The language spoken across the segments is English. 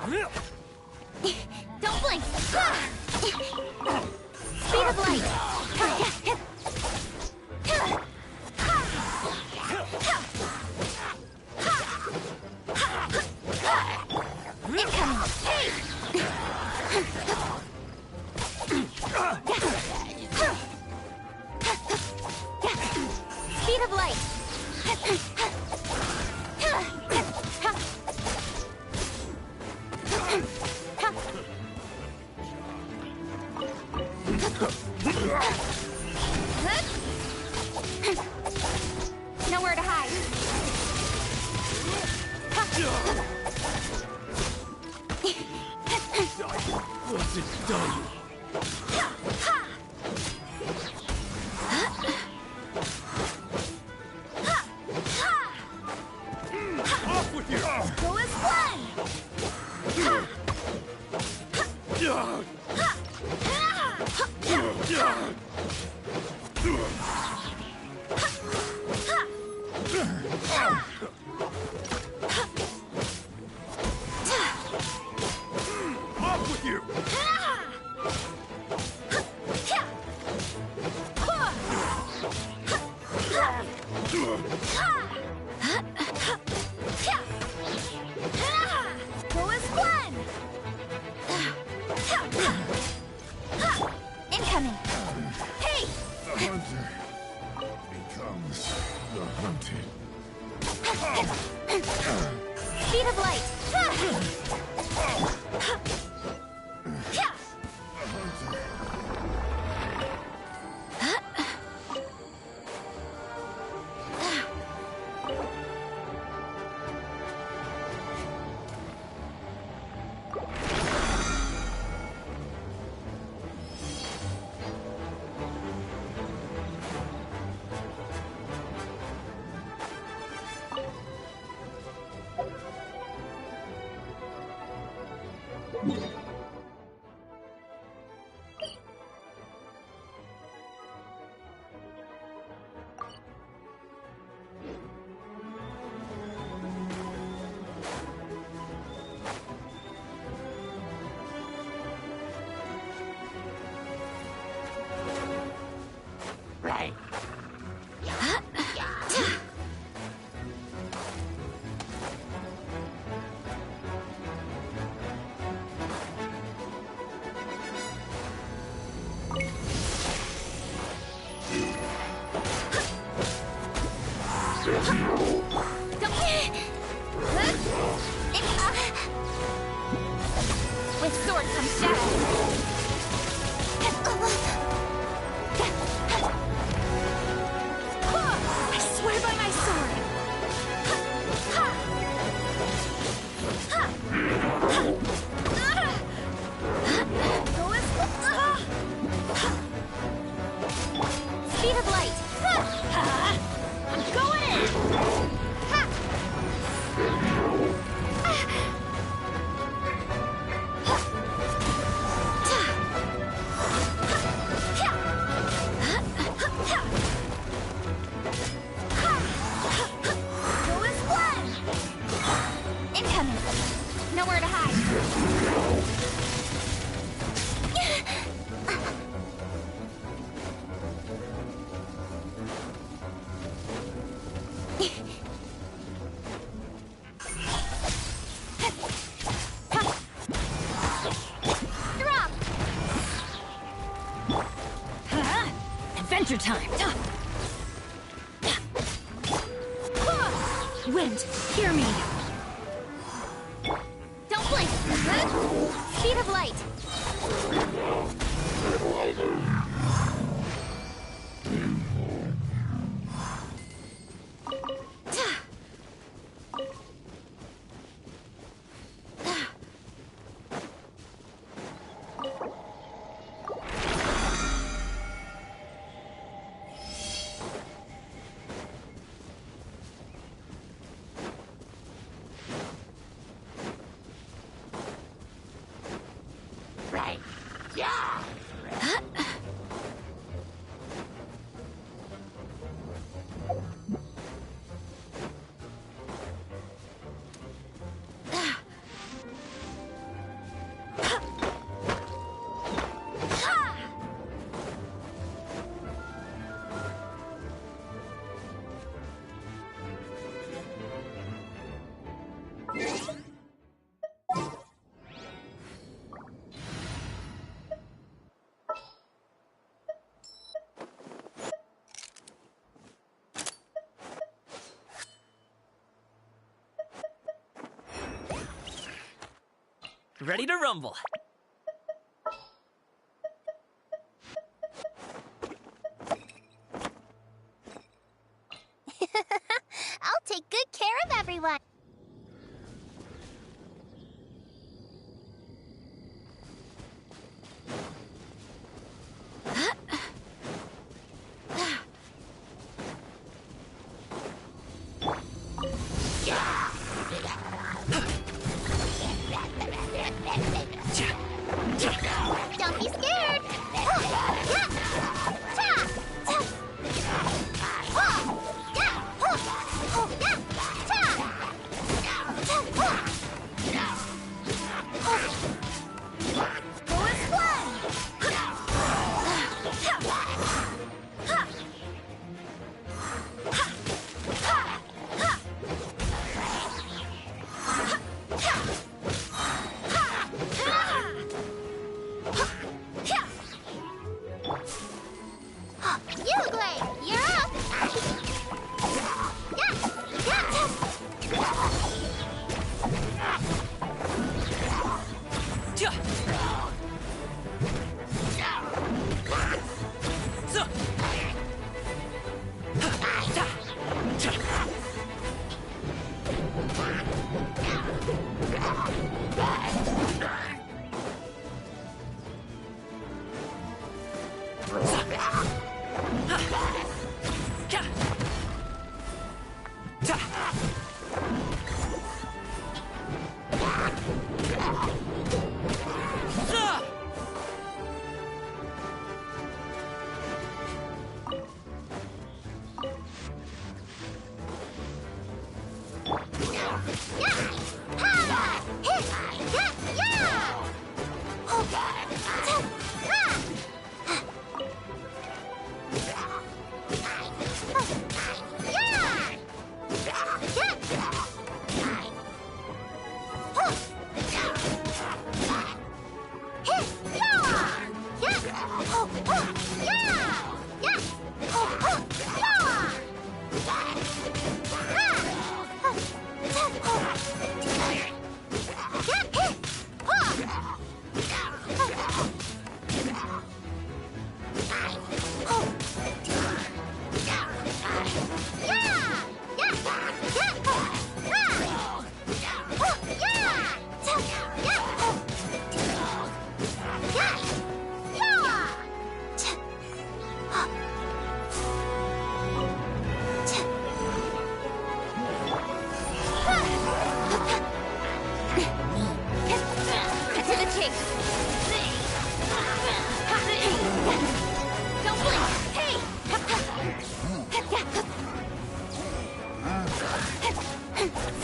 Don't blink! Speed of light! Incoming! Speed of light! Nowhere to hide. What's it done? Off with you! Go as one! Off with you! Go as one! Incoming! Hey! The hunter becomes the hunted. Speed of light! Right. With sword comes shadow. I swear by my sword. Go as speed of light. I'm going in. Go as one. Incoming. Nowhere to hide. Drop. Adventure time. Wind, hear me. Don't blink. Speed of light. Right. Yeah. Ready to rumble. I'll take good care of everyone. Don't be scared. Go and fly. Uglay, you're up.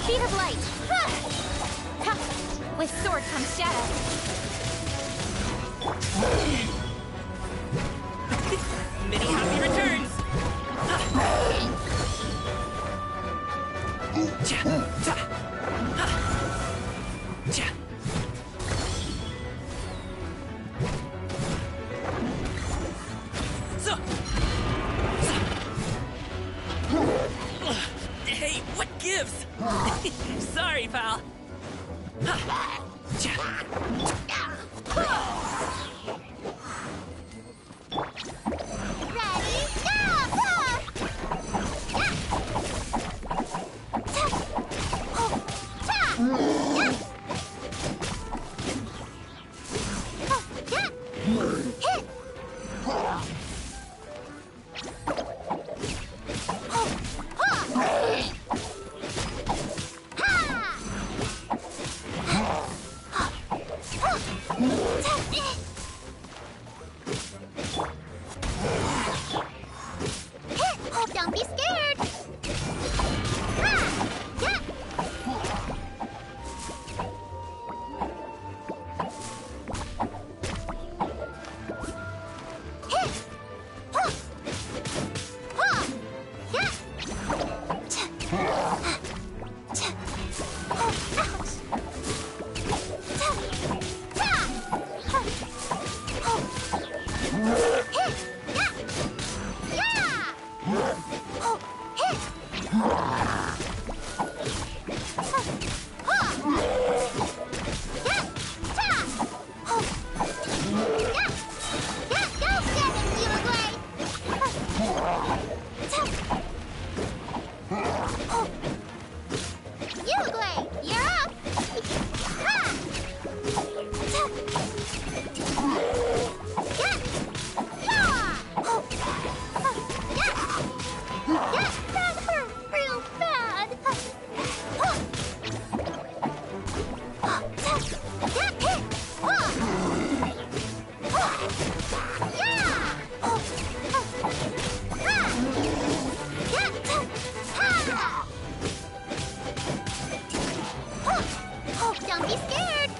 Speed of light! With sword comes shadow. Many happy returns! Hey, what gives? Sorry, pal. Ready, Don't be scared! Uruguay, you're up! Ha! Get! Yeah! Yeah! That hurt real bad! Get hit! Yeah! Don't be scared!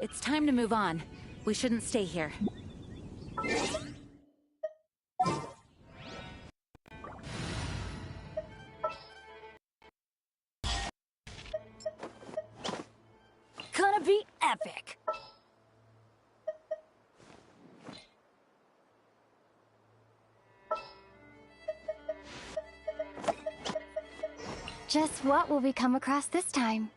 It's time to move on. We shouldn't stay here. Gonna be epic! Just what will we come across this time?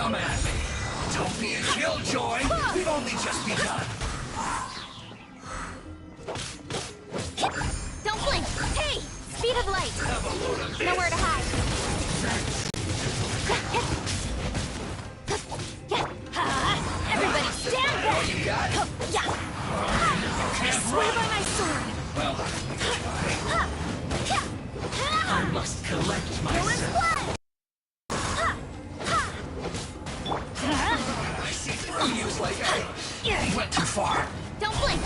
Come at me. Don't be a killjoy. We've only just begun. Don't blink! Hey! Speed of light! Have a load of this. Nowhere to hide! Everybody stand back! You got it? I swear by my sword! Well, I must collect myself. I see through you like I went too far. Don't blink!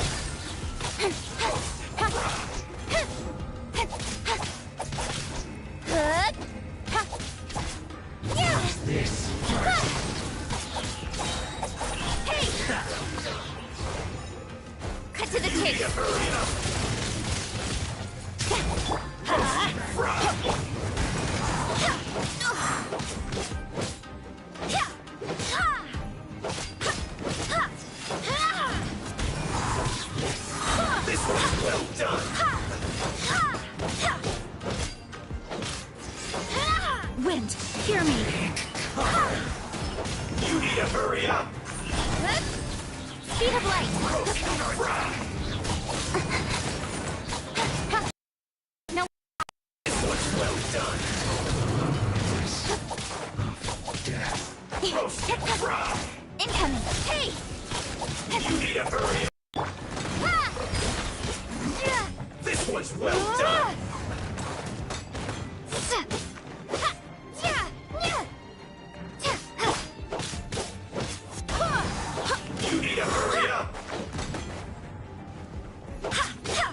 This. Hey! Cut to the chase! Hurry up. This was well done. Wind, hear me. You need to hurry up. Speed of light! No. This was well done. Incoming! Hey! You need to hurry up. This was well done. You need to hurry up.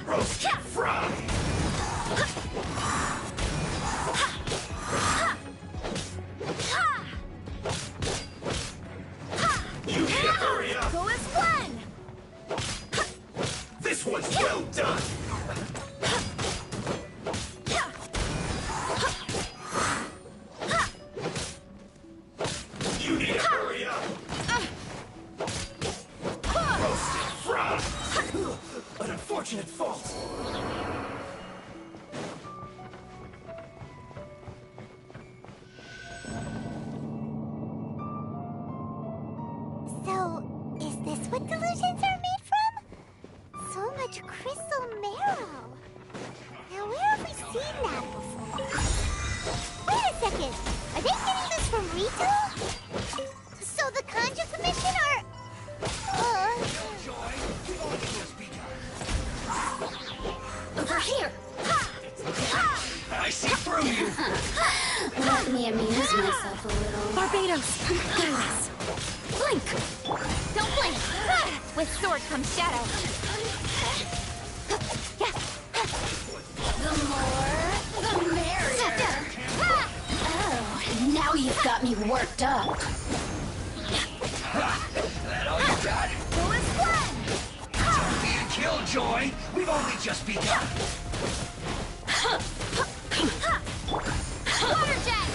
Roast and fry. You need to hurry up. Go as one! This one's well done. You need to hurry up. Roast and fry. An unfortunate fault. So, is this what delusions are made from? So much crystal marrow. Now, where have we seen that before? Wait a second. Are they getting this from Rito? So the Kanji Commission are... Joy, we've only just begun. over here. I see through you. Let me amuse myself a little. Barbados, guide us. Blink! Don't blink. With sword comes shadow. The more, the merrier. Oh, now you've got me worked up. That all you got? Go as one. Don't be a killjoy. We've only just begun. Water jet.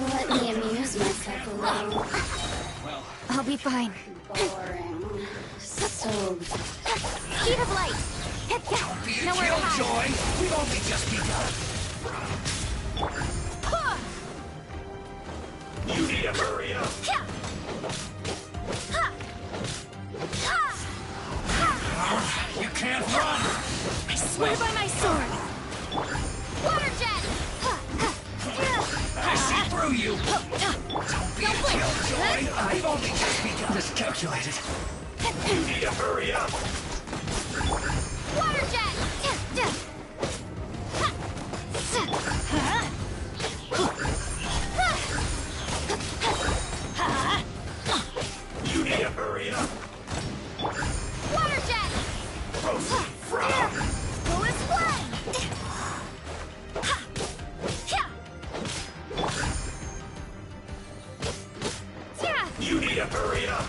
Let me amuse myself a little. I'll be fine. Boring. So Speed of light. Don't be a Nowhere to hide. killjoy. We've only just begun. You need to hurry up. You can't run. I swear by my sword. Water jet. I see through you. Don't be a killjoy. We've only just begun. Miscalculated. You need to hurry up. Water jet. You need to hurry up. Water jet. Roast and fry. Go as one. You need to hurry up.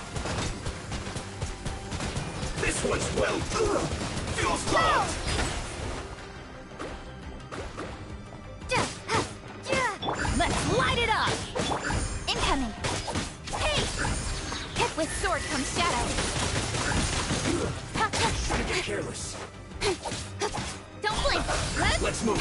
This one's well done. Feels good. Let's light it up. Incoming. Hey. With sword comes shadow. Shouldn't be careless. Don't blink. Let's move.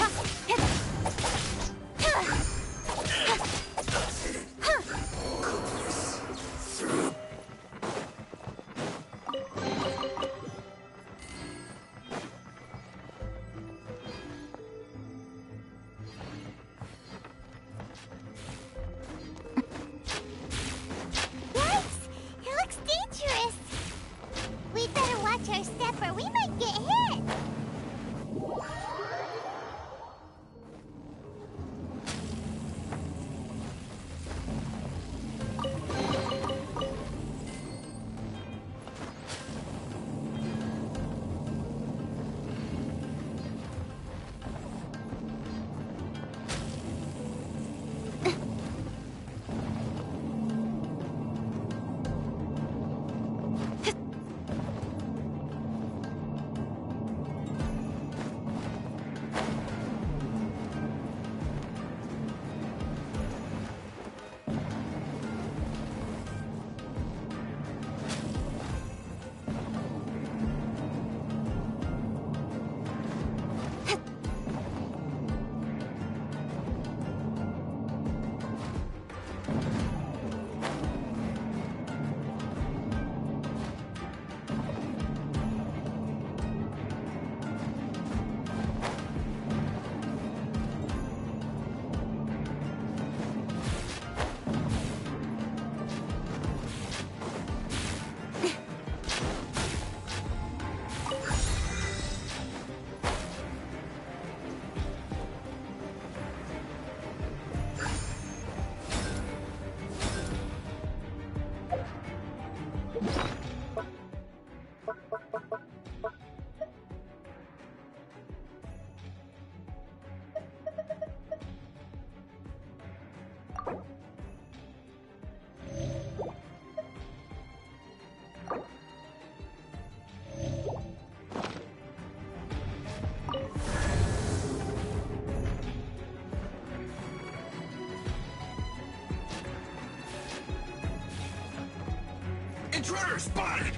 Intruder spotted!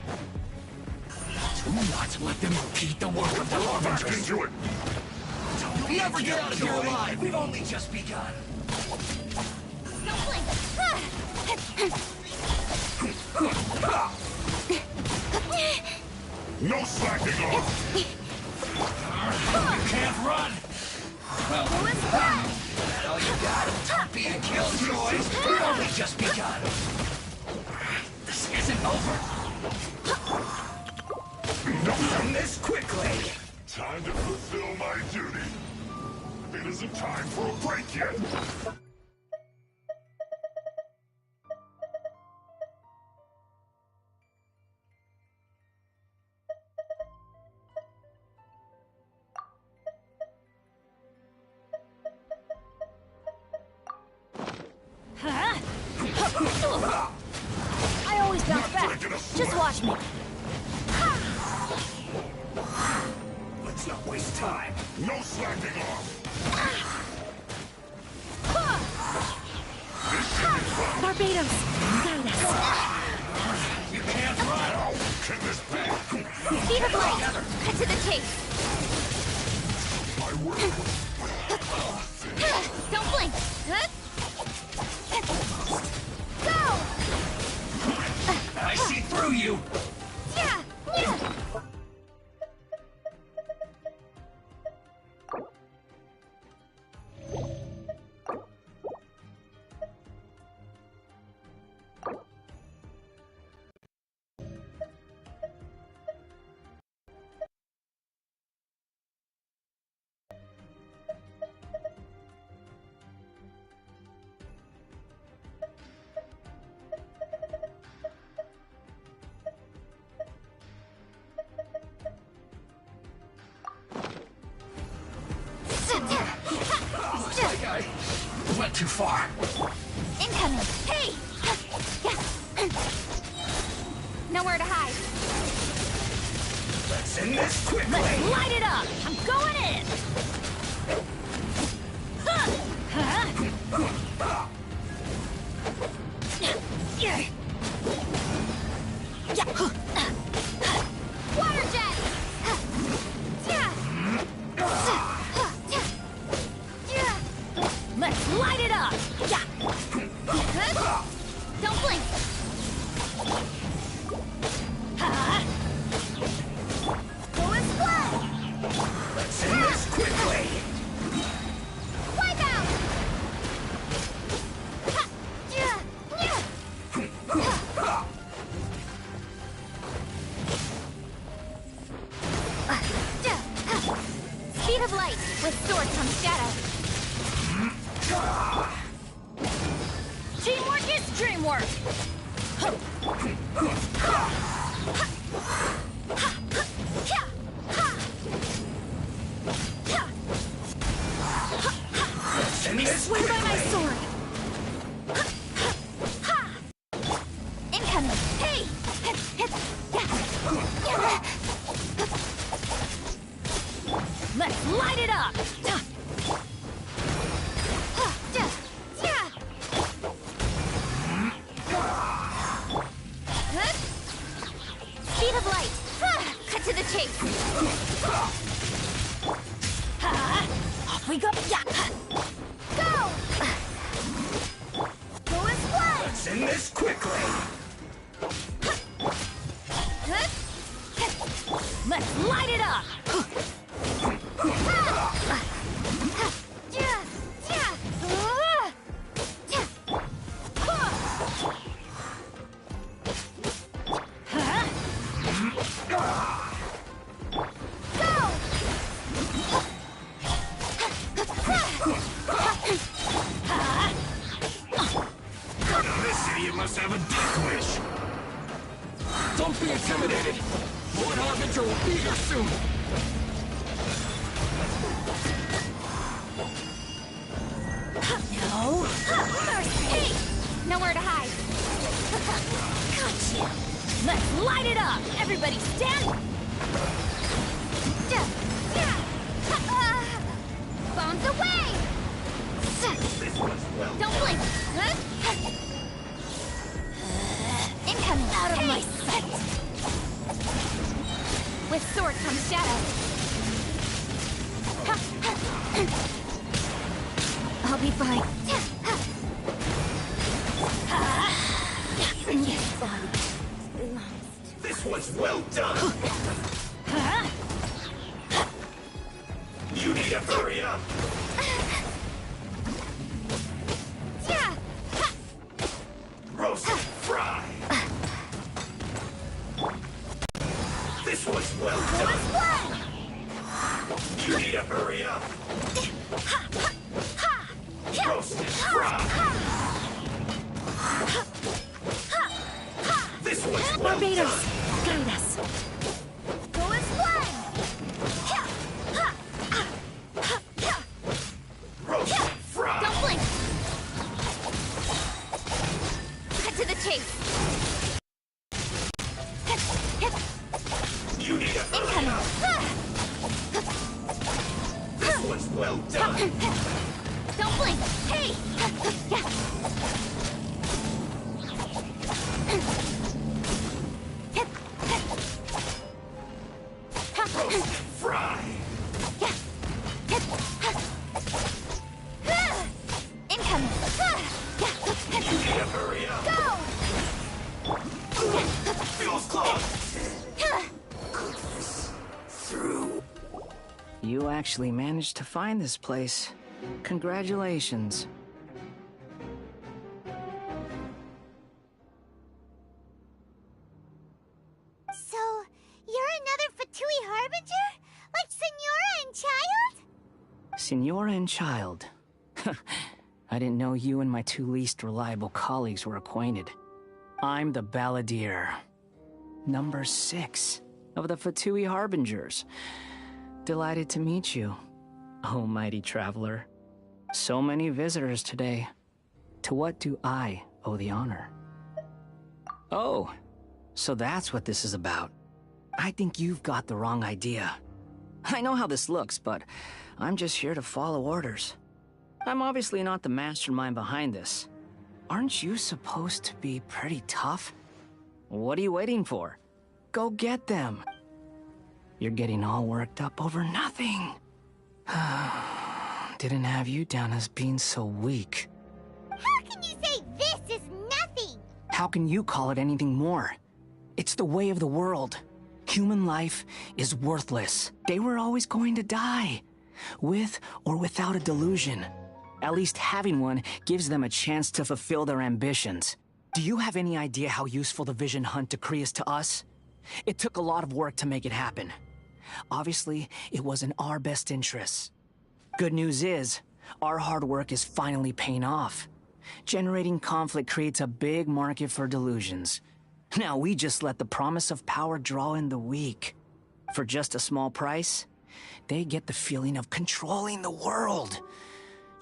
Do not let them repeat the work of the Harvesters. Into it! You'll never get out of here alive! We've only just begun. Don't blink! No slacking off! You can't run! Well, Who is that? that all you got? Don't be a killjoy! We've only just begun. This isn't over. Done this quickly. Time to fulfill my duty. It isn't time for a break yet. I always bounce back. Taking a Just sweat. watch me. Let's not waste time. No slacking off! Barbados, guide us. You can't run. How can this be? Speed of light! Cut to the chase! My work Don't blink! Go! I see through you. Yeah! Yeah! Looks like I went too far. Incoming! Hey! Nowhere to hide. Let's end this quickly. Let's light it up. I'm going in. Water jet! Let's light it up. Don't blink! Go and split! Let's end this quickly. Wipe out! Speed of light with sword comes shadow. Teamwork is dreamwork. Let's end this Swear by my quickly. sword. Incoming! Hey! Let's light it up. Speed of light! Cut to the chase! Off we go. Go! Go and split! Let's end this quickly. Let's light it up. This idiot must have a death wish! Don't be intimidated. Lord Harbinger will be here soon. No. Hey! Nowhere to hide. Gotcha. Let's light it up. Everybody stand. Bombs away! Don't blink. Incoming. Out of my shadow. I'll be fine. This was well done! You need to hurry up! Roast and fry! This was well done! You need to hurry up! Roast and fry! This was well Barbados, done! guide us. Go and fly! Roast and fry! Don't blink. Cut to the chase. You need to hurry up! This was well done! Don't blink. Hey. Roast and fry! Incoming. You need to hurry up! Feels close! Through. You actually managed to find this place. Congratulations. So, you're another Fatui Harbinger? Like Senora and Child? Senora and Child. I didn't know you and my two least reliable colleagues were acquainted. I'm the Balladeer. Number 6 of the Fatui Harbingers. Delighted to meet you, oh mighty traveler. So many visitors today. To what do I owe the honor? Oh, so that's what this is about. I think you've got the wrong idea. I know how this looks, but I'm just here to follow orders. I'm obviously not the mastermind behind this. Aren't you supposed to be pretty tough? What are you waiting for? Go get them. You're getting all worked up over nothing. Didn't have you down as being so weak. How can you say this is nothing? How can you call it anything more? It's the way of the world. Human life is worthless. They were always going to die, with or without a delusion. At least having one gives them a chance to fulfill their ambitions. Do you have any idea how useful the Vision Hunt decree is to us? It took a lot of work to make it happen. Obviously, it was in our best interests. Good news is, our hard work is finally paying off. Generating conflict creates a big market for delusions. Now we just let the promise of power draw in the weak. For just a small price, they get the feeling of controlling the world.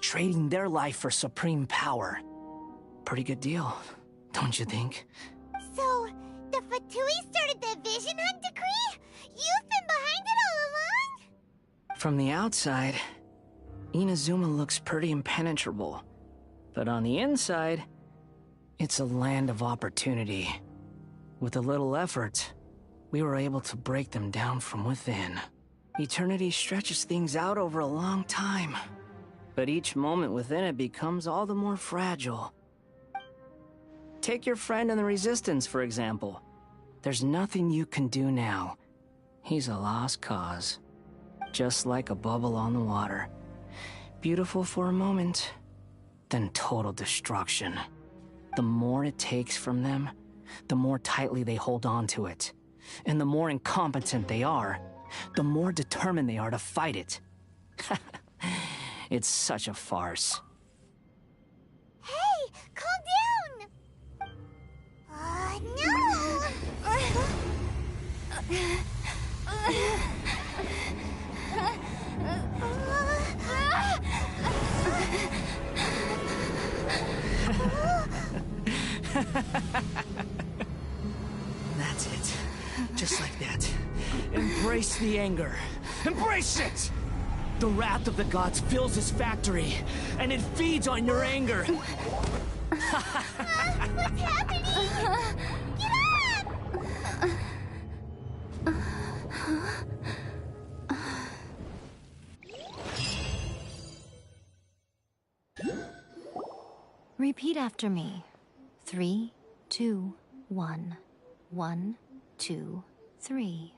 Trading their life for supreme power. Pretty good deal, don't you think? So, the Fatui started the Vision Hunt decree? You've been behind it all along? From the outside, Inazuma looks pretty impenetrable. But on the inside, it's a land of opportunity. With a little effort, we were able to break them down from within. Eternity stretches things out over a long time. But each moment within it becomes all the more fragile. Take your friend in the Resistance, for example. There's nothing you can do now. He's a lost cause. Just like a bubble on the water. Beautiful for a moment, then total destruction. The more it takes from them, the more tightly they hold on to it. And the more incompetent they are, the more determined they are to fight it. It's such a farce. Hey, calm down! No! That's it. Just like that. Embrace the anger. Embrace it! The wrath of the gods fills this factory, and it feeds on your anger. What's happening? Get up! Repeat after me. 3, 2, 1. 1, 2, 3.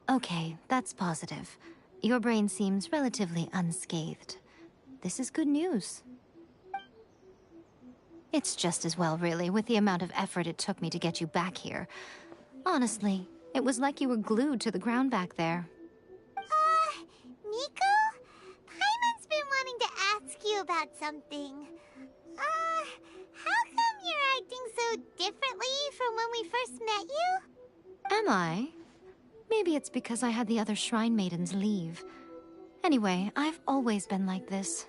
Okay, that's positive. Your brain seems relatively unscathed. This is good news. It's just as well, really, with the amount of effort it took me to get you back here. Honestly, it was like you were glued to the ground back there. Nico? Paimon's been wanting to ask you about something. How come you're acting so differently from when we first met you? Am I? Maybe it's because I had the other Shrine Maidens leave. Anyway, I've always been like this.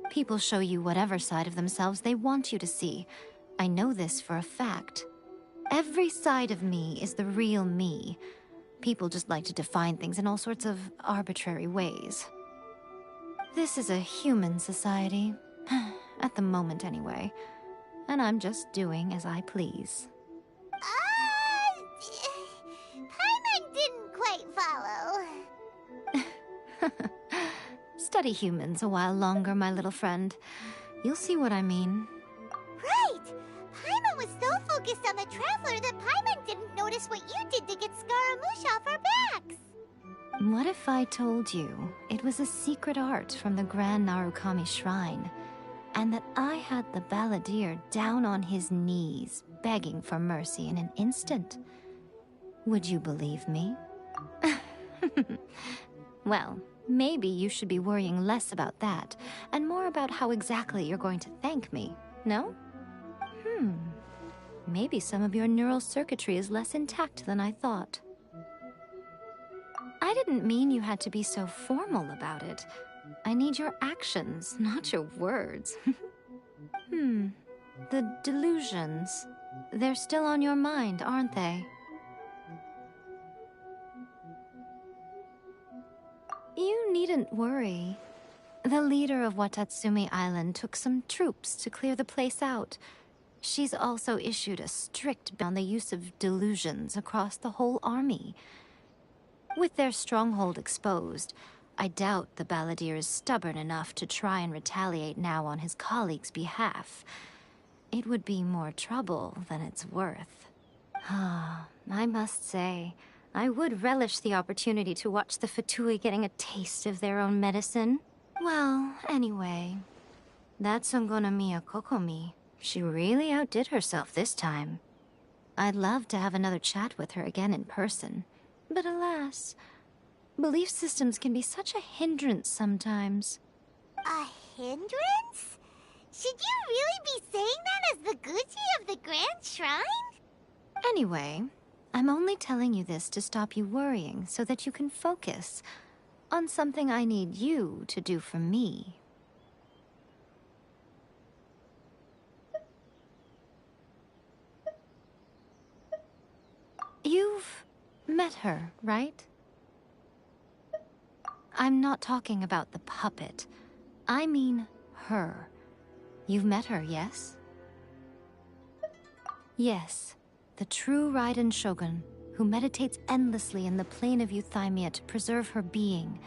People show you whatever side of themselves they want you to see. I know this for a fact. Every side of me is the real me. People just like to define things in all sorts of arbitrary ways. This is a human society. At the moment, anyway. And I'm just doing as I please. Paimon didn't quite follow. Study humans a while longer, my little friend. You'll see what I mean. Right! Paimon was so focused on the Traveler that Paimon didn't notice what you did to get Scaramouche off our backs. What if I told you it was a secret art from the Grand Narukami Shrine, and that I had the balladeer down on his knees, begging for mercy in an instant? Would you believe me? Well, maybe you should be worrying less about that, and more about how exactly you're going to thank me, no? Maybe some of your neural circuitry is less intact than I thought. I didn't mean you had to be so formal about it. I need your actions, not your words. The delusions. They're still on your mind, aren't they? You needn't worry. The leader of Watatsumi Island took some troops to clear the place out. She's also issued a strict ban on the use of delusions across the whole army. With their stronghold exposed, I doubt the balladeer is stubborn enough to try and retaliate now on his colleagues' behalf. It would be more trouble than it's worth. I must say, I would relish the opportunity to watch the Fatui getting a taste of their own medicine. Well, anyway, that's Songonomiya Kokomi. She really outdid herself this time. I'd love to have another chat with her again in person. But alas, belief systems can be such a hindrance sometimes. A hindrance? Should you really be saying that as the Gucci of the Grand Shrine? Anyway, I'm only telling you this to stop you worrying so that you can focus on something I need you to do for me. You've met her, right? I'm not talking about the puppet. I mean her. You've met her, yes? Yes, the true Raiden Shogun, who meditates endlessly in the plane of Euthymia to preserve her being.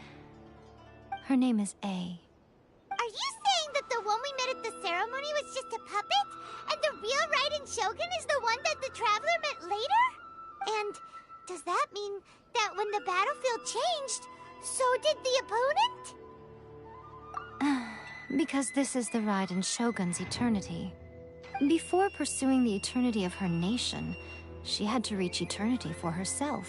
Her name is A. Are you saying that the one we met at the ceremony was just a puppet? And the real Raiden Shogun is the one that the Traveler met later? And does that mean that when the battlefield changed, so did the opponent? Because this is the Raiden Shogun's eternity. Before pursuing the eternity of her nation, she had to reach eternity for herself.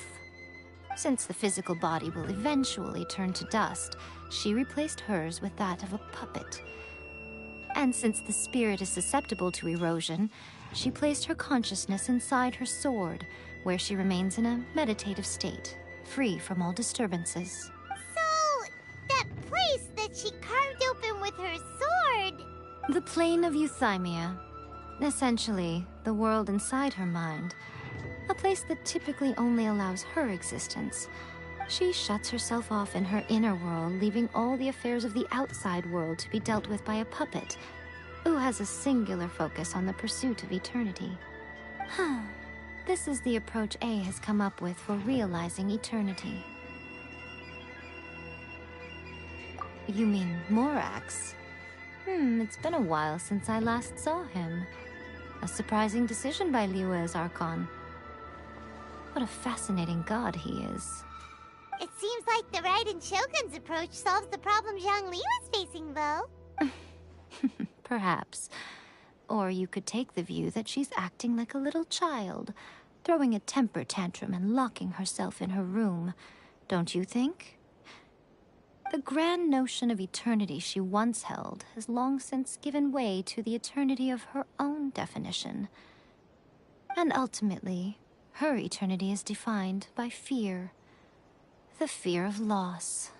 Since the physical body will eventually turn to dust, she replaced hers with that of a puppet. And since the spirit is susceptible to erosion, she placed her consciousness inside her sword, where she remains in a meditative state, free from all disturbances. So, that place that she carved open with her sword... The plane of Euthymia. Essentially, the world inside her mind. A place that typically only allows her existence. She shuts herself off in her inner world, leaving all the affairs of the outside world to be dealt with by a puppet, who has a singular focus on the pursuit of eternity. This is the approach A has come up with for realizing eternity. You mean Morax? It's been a while since I last saw him. A surprising decision by Liyue's Archon. What a fascinating god he is. It seems like the Raiden Shogun's approach solves the problem Zhang Li was facing, though. Perhaps. Or you could take the view that she's acting like a little child, throwing a temper tantrum and locking herself in her room. Don't you think? The grand notion of eternity she once held has long since given way to the eternity of her own definition. And ultimately, her eternity is defined by fear. The fear of loss.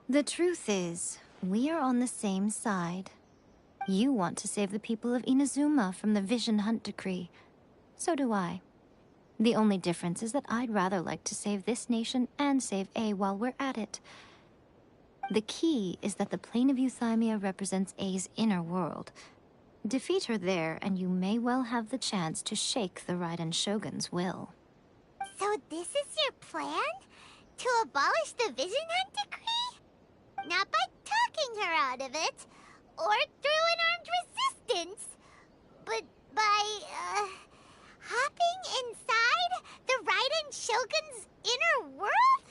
The truth is, we are on the same side. You want to save the people of Inazuma from the Vision Hunt decree. So do I. The only difference is that I'd rather like to save this nation and save A while we're at it. The key is that the plane of Euthymia represents A's inner world. Defeat her there, and you may well have the chance to shake the Raiden Shogun's will. So this is your plan? To abolish the Vision Hunt decree? Not by talking her out of it, or through an armed resistance, but by, hopping inside the Raiden Shogun's inner world?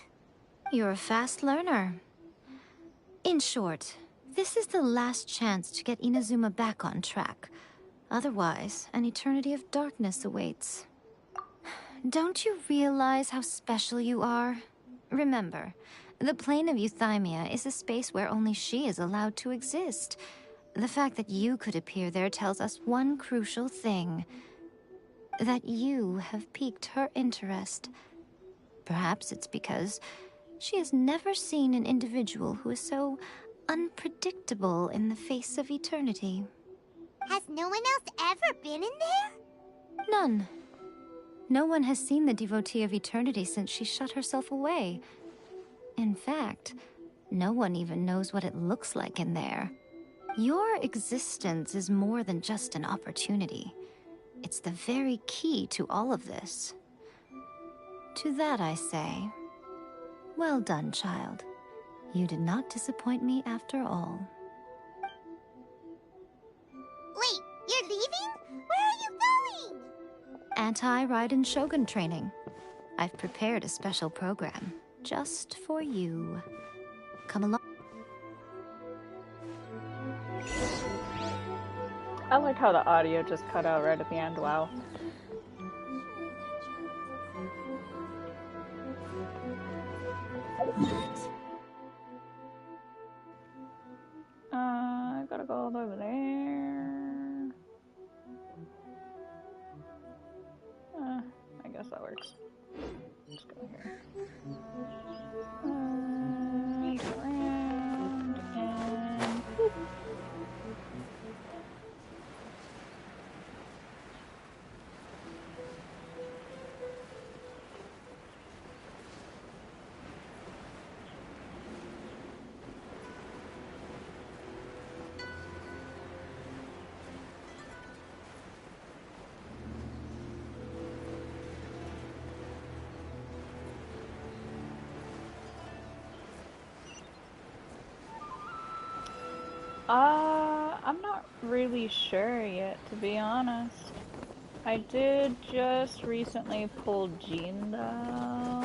You're a fast learner. In short, this is the last chance to get Inazuma back on track. Otherwise, an eternity of darkness awaits. Don't you realize how special you are? Remember, the plane of Euthymia is a space where only she is allowed to exist. The fact that you could appear there tells us one crucial thing. That you have piqued her interest. Perhaps it's because she has never seen an individual who is so unpredictable in the face of eternity. Has no one else ever been in there? None. No one has seen the devotee of eternity since she shut herself away. In fact, no one even knows what it looks like in there. Your existence is more than just an opportunity. It's the very key to all of this. To that I say, well done, child. You did not disappoint me after all. Wait, you're leaving? Where are you going? Anti-Raiden Shogun training. I've prepared a special program just for you. Come along. I like how the audio just cut out right at the end. Wow. I gotta go all over there. I guess that works. Just go here. Around and whoop. I'm not really sure yet, to be honest. I did just recently pull Jean, though.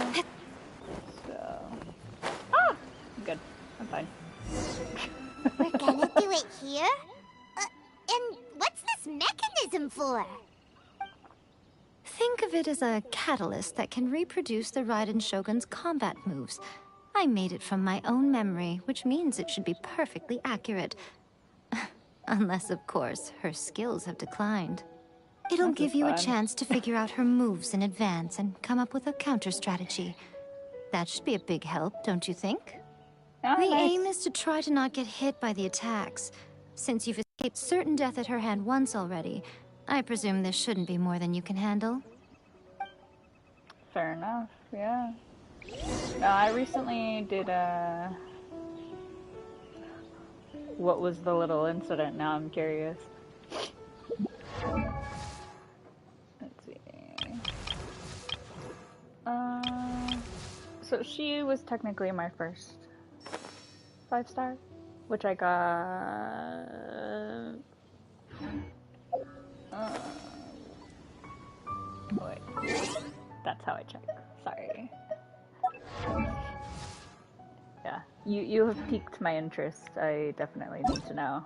So... Ah! I'm good. I'm fine. We're gonna do it here? And what's this mechanism for? Think of it as a catalyst that can reproduce the Raiden Shogun's combat moves. I made it from my own memory, which means it should be perfectly accurate. Unless, of course, her skills have declined. It'll give you a chance to figure out her moves in advance and come up with a counter-strategy. That should be a big help, don't you think? Oh, the nice. aim is to try to not get hit by the attacks. Since you've escaped certain death at her hand once already, I presume this shouldn't be more than you can handle. Fair enough, yeah. No, I recently did what was the little incident? Now I'm curious. Let's see. So she was technically my first 5-star, which I got. Wait, that's how I check. Sorry. Yeah, you have piqued my interest. I definitely need to know.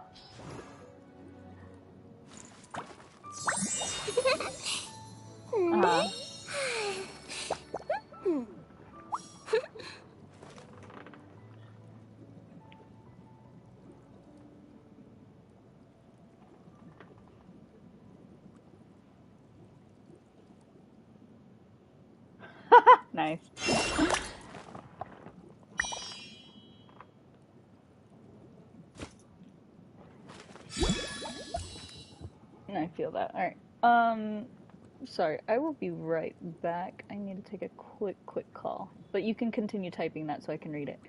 Nice. I feel that. Alright. Sorry, I will be right back. I need to take a quick call. But you can continue typing that so I can read it.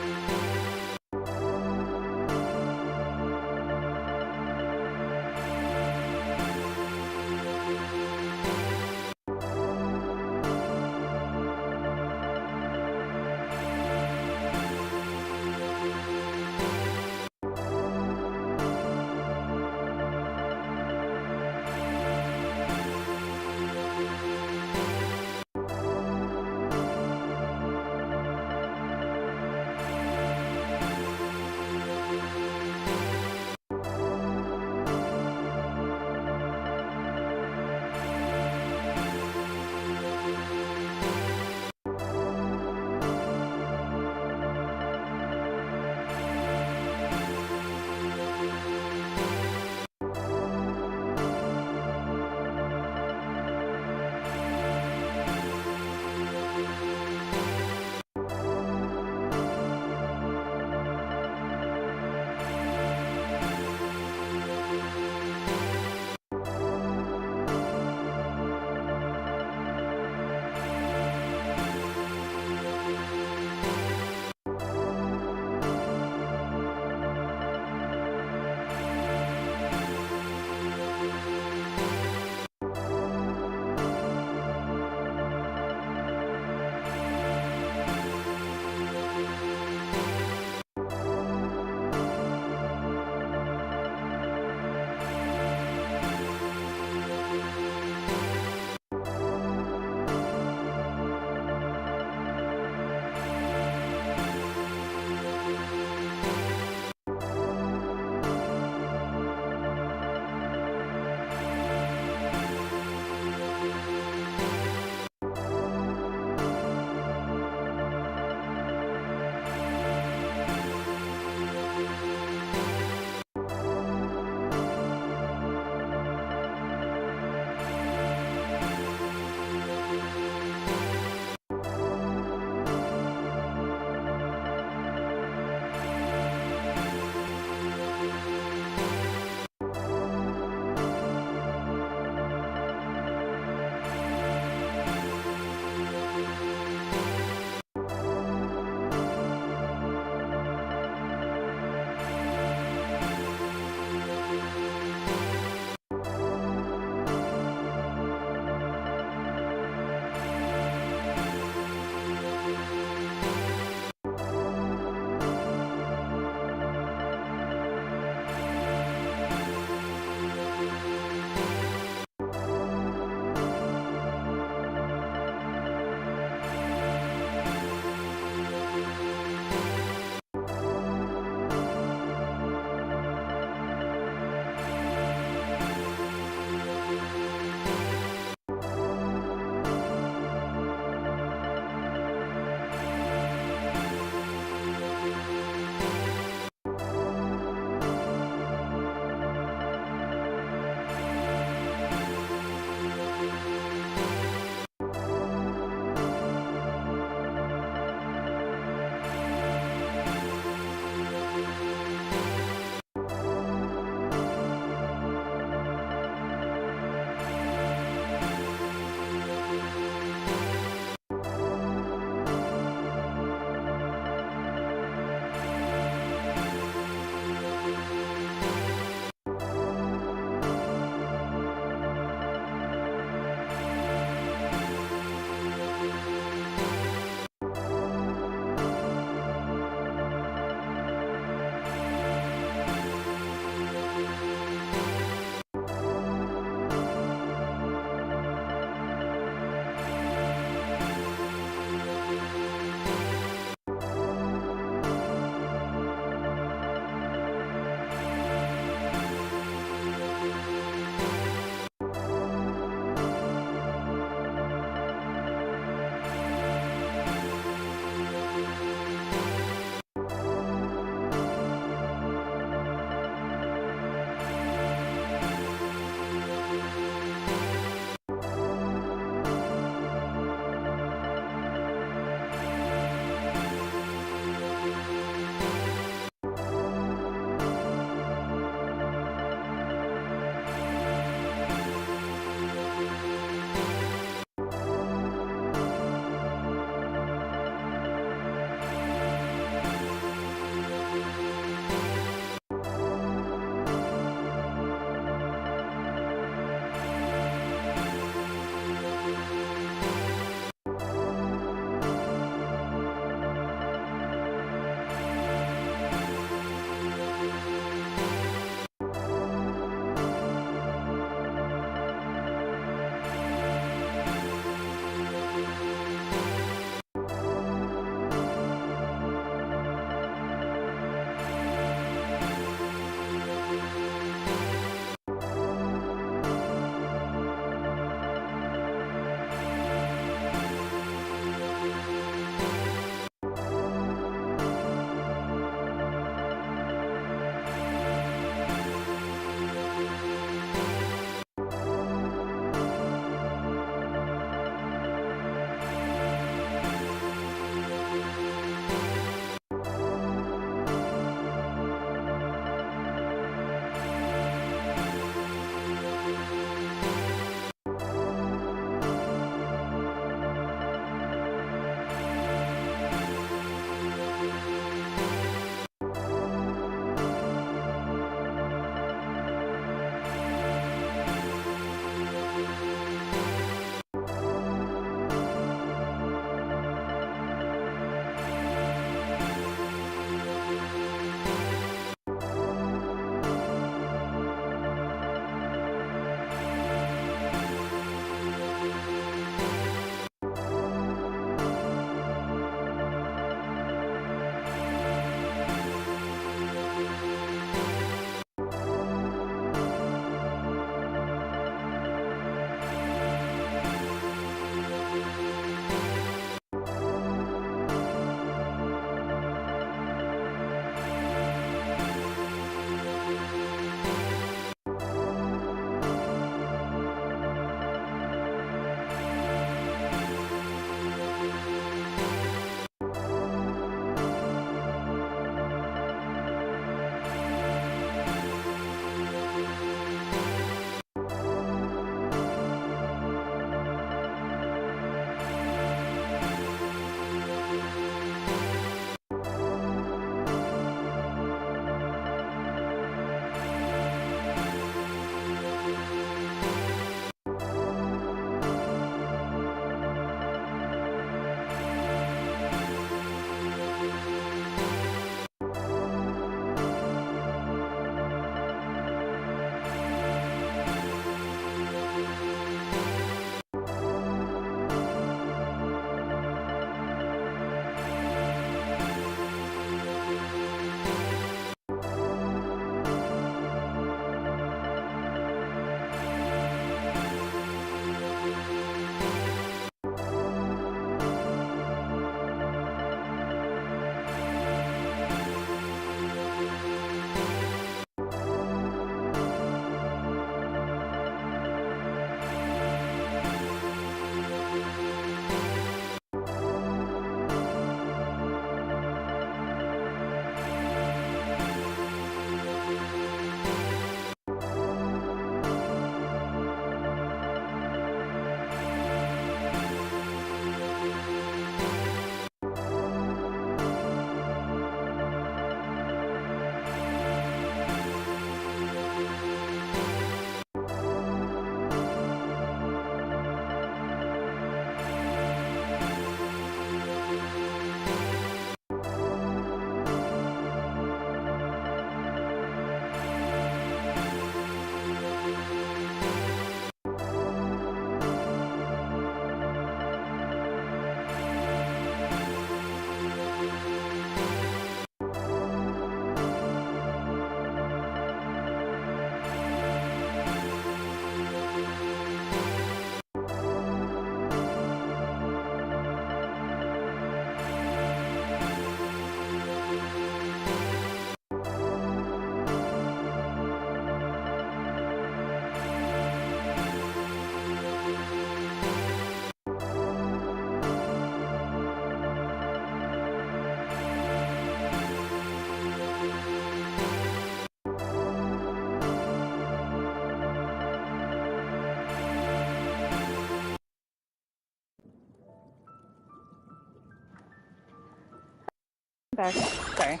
Back. Sorry.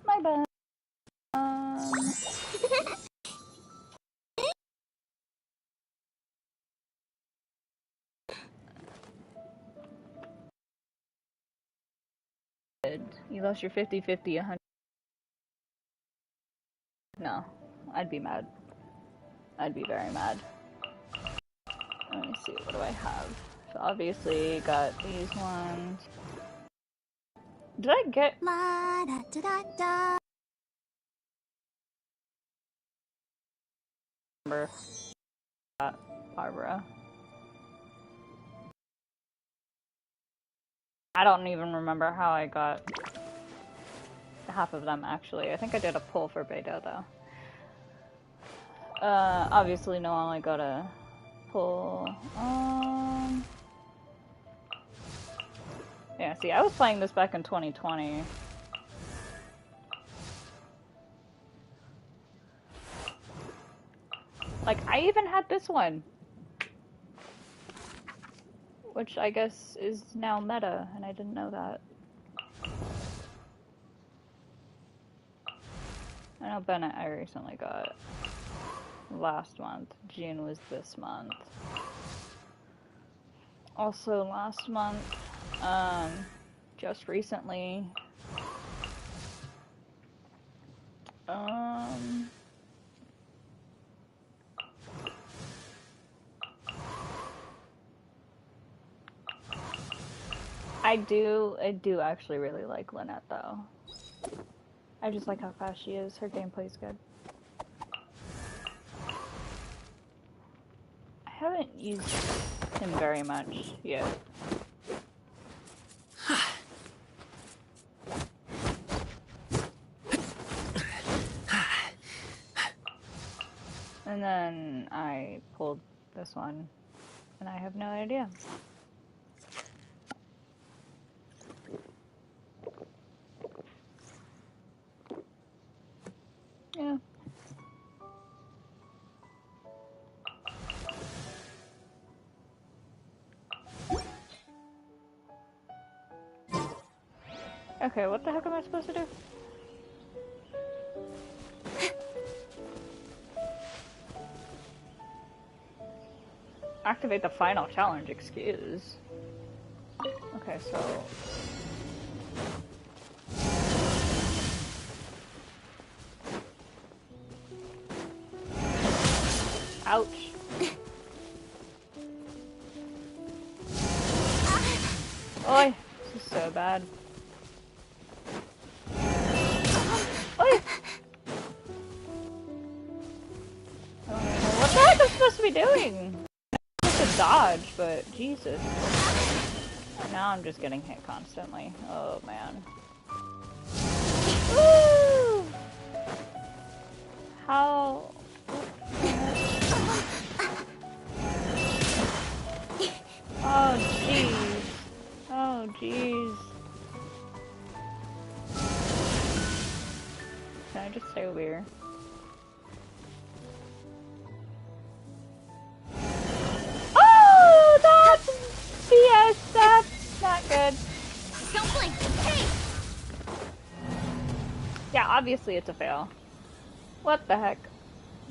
My bad. You lost your 50-50, 100. No, I'd be mad. I'd be very mad. Let me see, what do I have? So obviously got these ones. Did I get... La da da da da. Remember that, Barbara. I don't even remember how I got half of them, actually. I think I did a pull for Beta, though. Obviously no one only got a pull. Yeah, see, I was playing this back in 2020. Like, I even had this one. Which I guess is now meta, and I didn't know that. I know Bennett I recently got last month. June was this month. Also last month, just recently, I do actually really like Lynette though. I just like how fast she is. Her gameplay's good. I haven't used him very much yet. And then I pulled this one, and I have no idea. Yeah. Okay, what the heck am I supposed to do? Activate the final challenge, excuse. Okay, so... Ouch. Oi! This is so bad. Oi! What the heck am I supposed to be doing? I'm supposed to dodge, but Jesus. Now I'm just getting hit constantly. Oh man. Woo! How... Oh jeez. Oh jeez. Can I just stay over here? Oh, that's BS. That's not good. Don't blink. Hey! Yeah, obviously it's a fail. What the heck?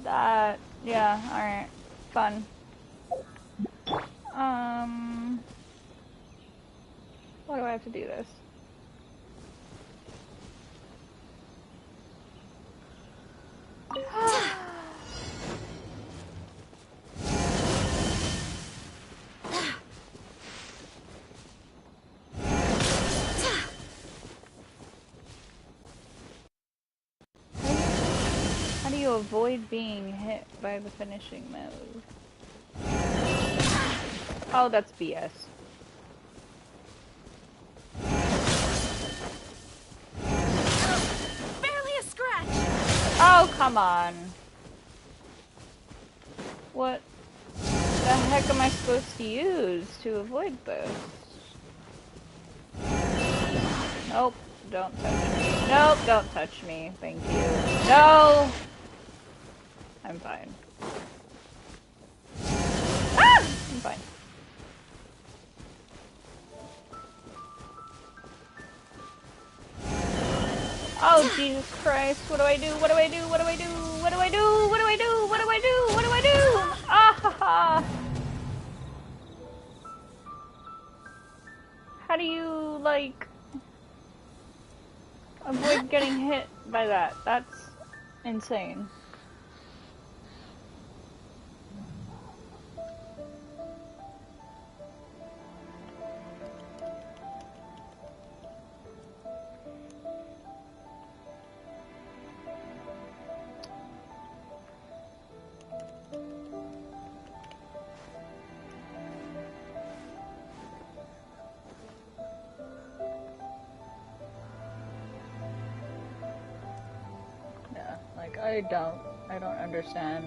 That... Yeah, alright. Fun. Why do I have to do this? How do you avoid being hit by the finishing move? Oh, that's BS. Barely a scratch! Oh, come on. What the heck am I supposed to use to avoid this? Nope, don't touch me. Nope, don't touch me. Thank you. No! I'm fine. Ah! I'm fine. Oh, Jesus Christ. What do I do? What do I do? What do I do? What do I do? What do I do? What do I do? What do I do? Ah ha ha. How do you, like, avoid getting hit by that? That's insane. Yeah, like, I don't understand.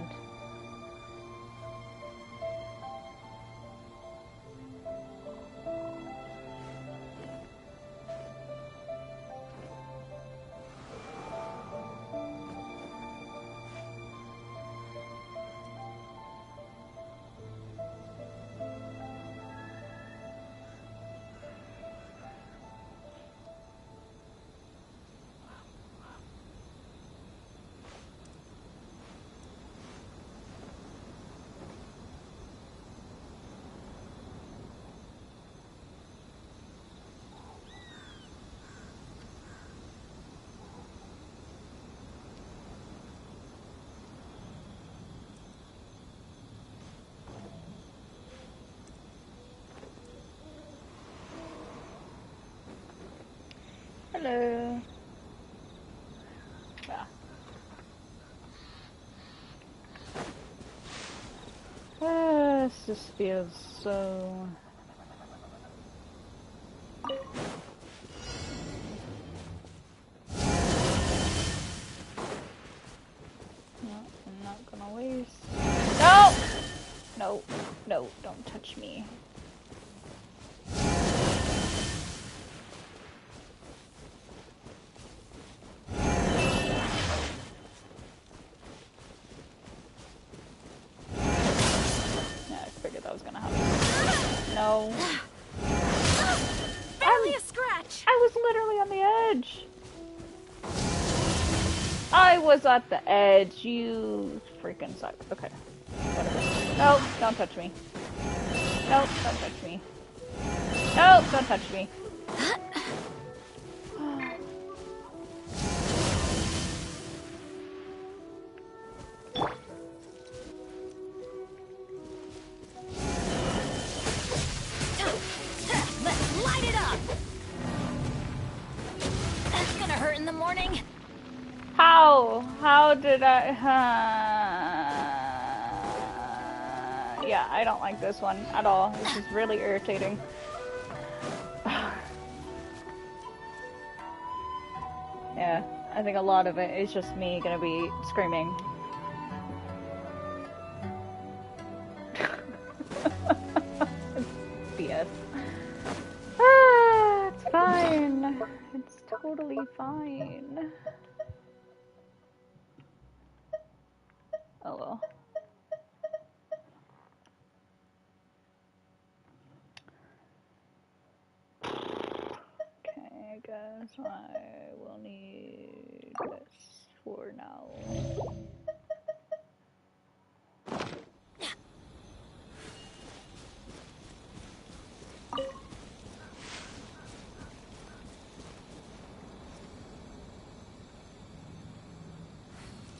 Hello. Yeah. This just feels so... No, I'm not gonna waste... No! No, no, don't touch me. Yeah, I figured that was gonna happen. No. Barely a scratch. I was literally on the edge. I was at the edge. You freaking suck. Okay. Whatever. No, don't touch me. No, don't touch me. No, don't touch me. Let's light it up. That's gonna hurt in the morning. How? How did I... Yeah, I don't like this one at all. This is really irritating. Yeah, I think a lot of it is just me gonna be screaming. BS. Ah, it's fine. It's totally fine. Oh well. Okay, I guess I will need this for now.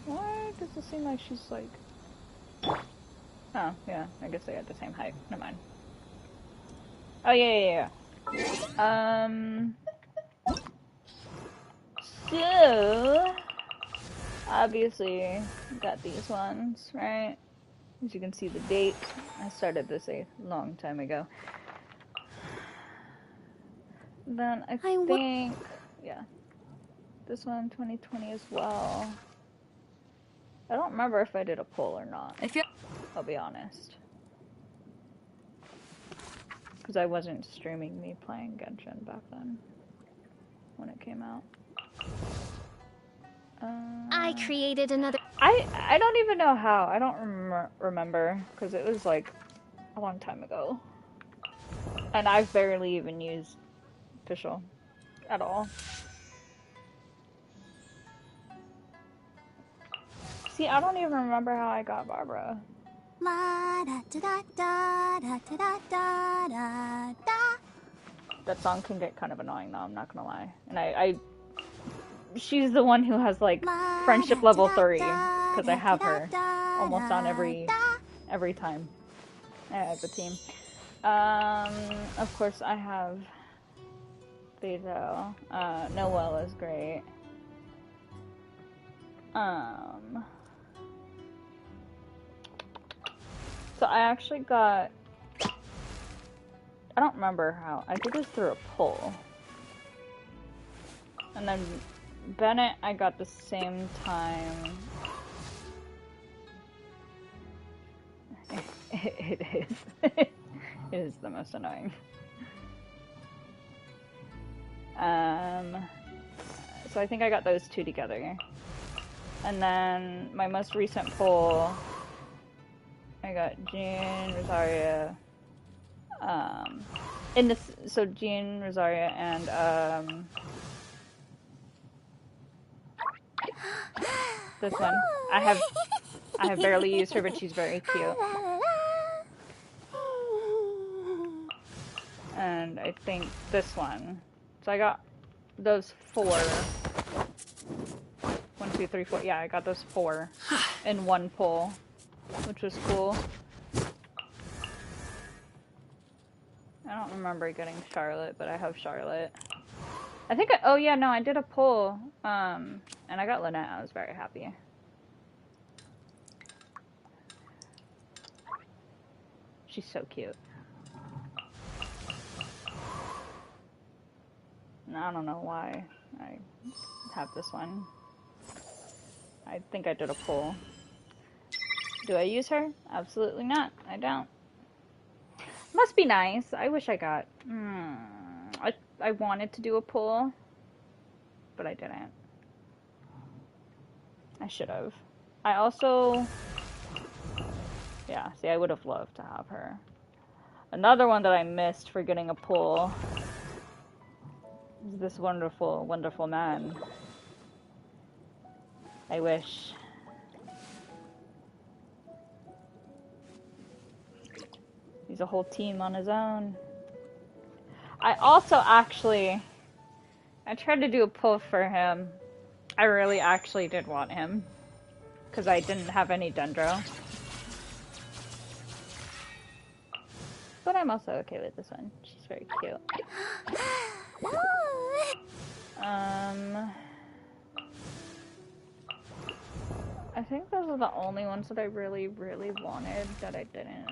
Why does it seem like she's like... Oh, yeah, I guess they had the same height. Never mind. Oh, yeah. So... Obviously, got these ones, right? As you can see the date. I started this a long time ago. Then I think... Yeah. This one, 2020 as well. I don't remember if I did a poll or not. I'll be honest. Because I wasn't streaming me playing Genshin back then. When it came out. I created another... I don't even know how. I don't remember. Because it was like a long time ago. And I've barely even used official at all. See, I don't even remember how I got Barbara. La da da da da da da da da da. That song can get kind of annoying though, I'm not gonna lie. And she's the one who has like friendship level 3 because I have her almost on every time I have the team. Of course I have Beto. Noelle is great. So I actually got, I don't remember how, I think it was through a poll. And then Bennett I got the same time. It is. It is the most annoying. So I think I got those two together. And then my most recent poll, I got Jean, Rosaria, in this, so Jean, Rosaria, and, this one. I have barely used her, but she's very cute. And I think this one. So I got those 4. 1, 2, 3, 4. Yeah, I got those 4 in one pull, which was cool. I don't remember getting Charlotte, but I have Charlotte. I think oh yeah, no, I did a pull, and I got Lynette. I was very happy. She's so cute. And I don't know why I have this one. I think I did a pull. Do I use her? Absolutely not. I don't. Must be nice. I wish I got... I wanted to do a pull, but I didn't. I should have. I also... Yeah, see, I would have loved to have her. Another one that I missed for getting a pull is this wonderful, wonderful man. I wish. He's a whole team on his own. I also actually... I tried to do a pull for him. I really actually did want him. Because I didn't have any Dendro. But I'm also okay with this one. She's very cute. I think those are the only ones that I really, really wanted that I didn't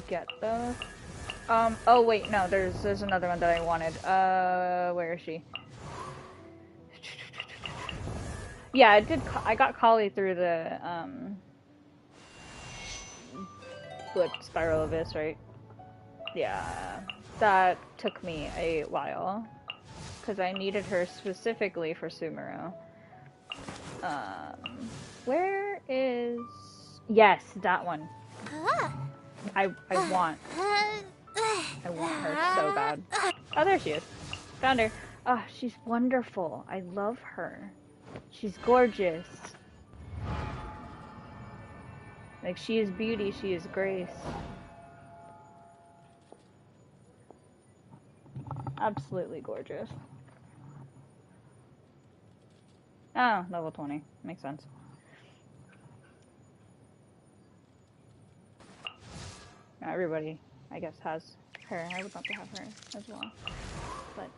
get those. Oh wait, no, there's another one that I wanted. Where is she? Yeah, I got Collie through the, Blip Spiral Abyss, right? Yeah, that took me a while. Because I needed her specifically for Sumeru. Where is... Yes, that one. I want her so bad. Oh, there she is. Found her. Oh, she's wonderful. I love her. She's gorgeous. Like, she is beauty, she is grace. Absolutely gorgeous. Oh, level 20. Makes sense. Now everybody, I guess, has her. I would love to have her as well. But...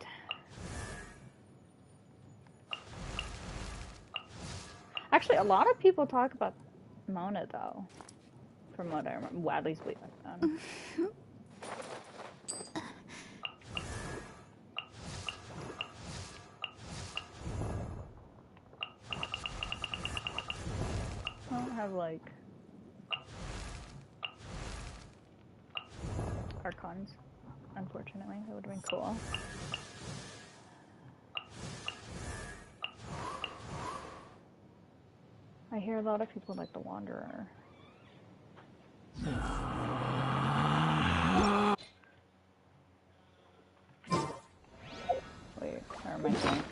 Actually, a lot of people talk about Mona, though. From what I remember. Well, at least we... I don't have, like... Archons, unfortunately. That would have been cool. I hear a lot of people like the Wanderer. Wait, where am I going?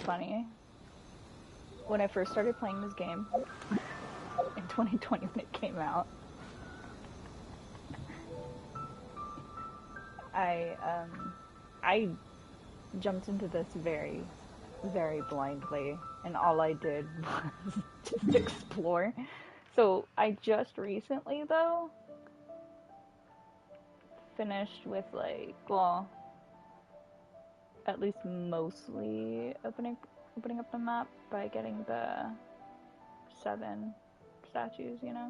funny. When I first started playing this game, in 2020 when it came out, I jumped into this very, very blindly, and all I did was just explore. So I just recently, though, finished with, like, well, at least mostly opening up the map by getting the 7 statues, you know?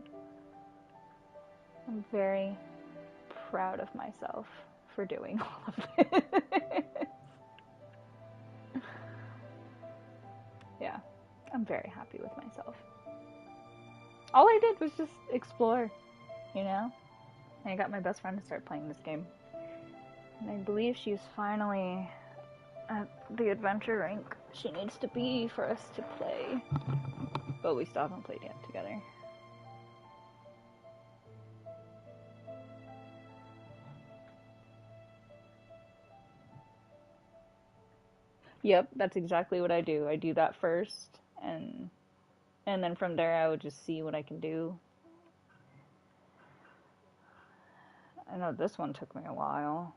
I'm very proud of myself for doing all of this. Yeah, I'm very happy with myself. All I did was just explore, you know? And I got my best friend to start playing this game. And I believe she's finally at the adventure rank she needs to be for us to play. But we still haven't played yet together. Yep, that's exactly what I do. I do that first, and then from there I would just see what I can do. I know this one took me a while.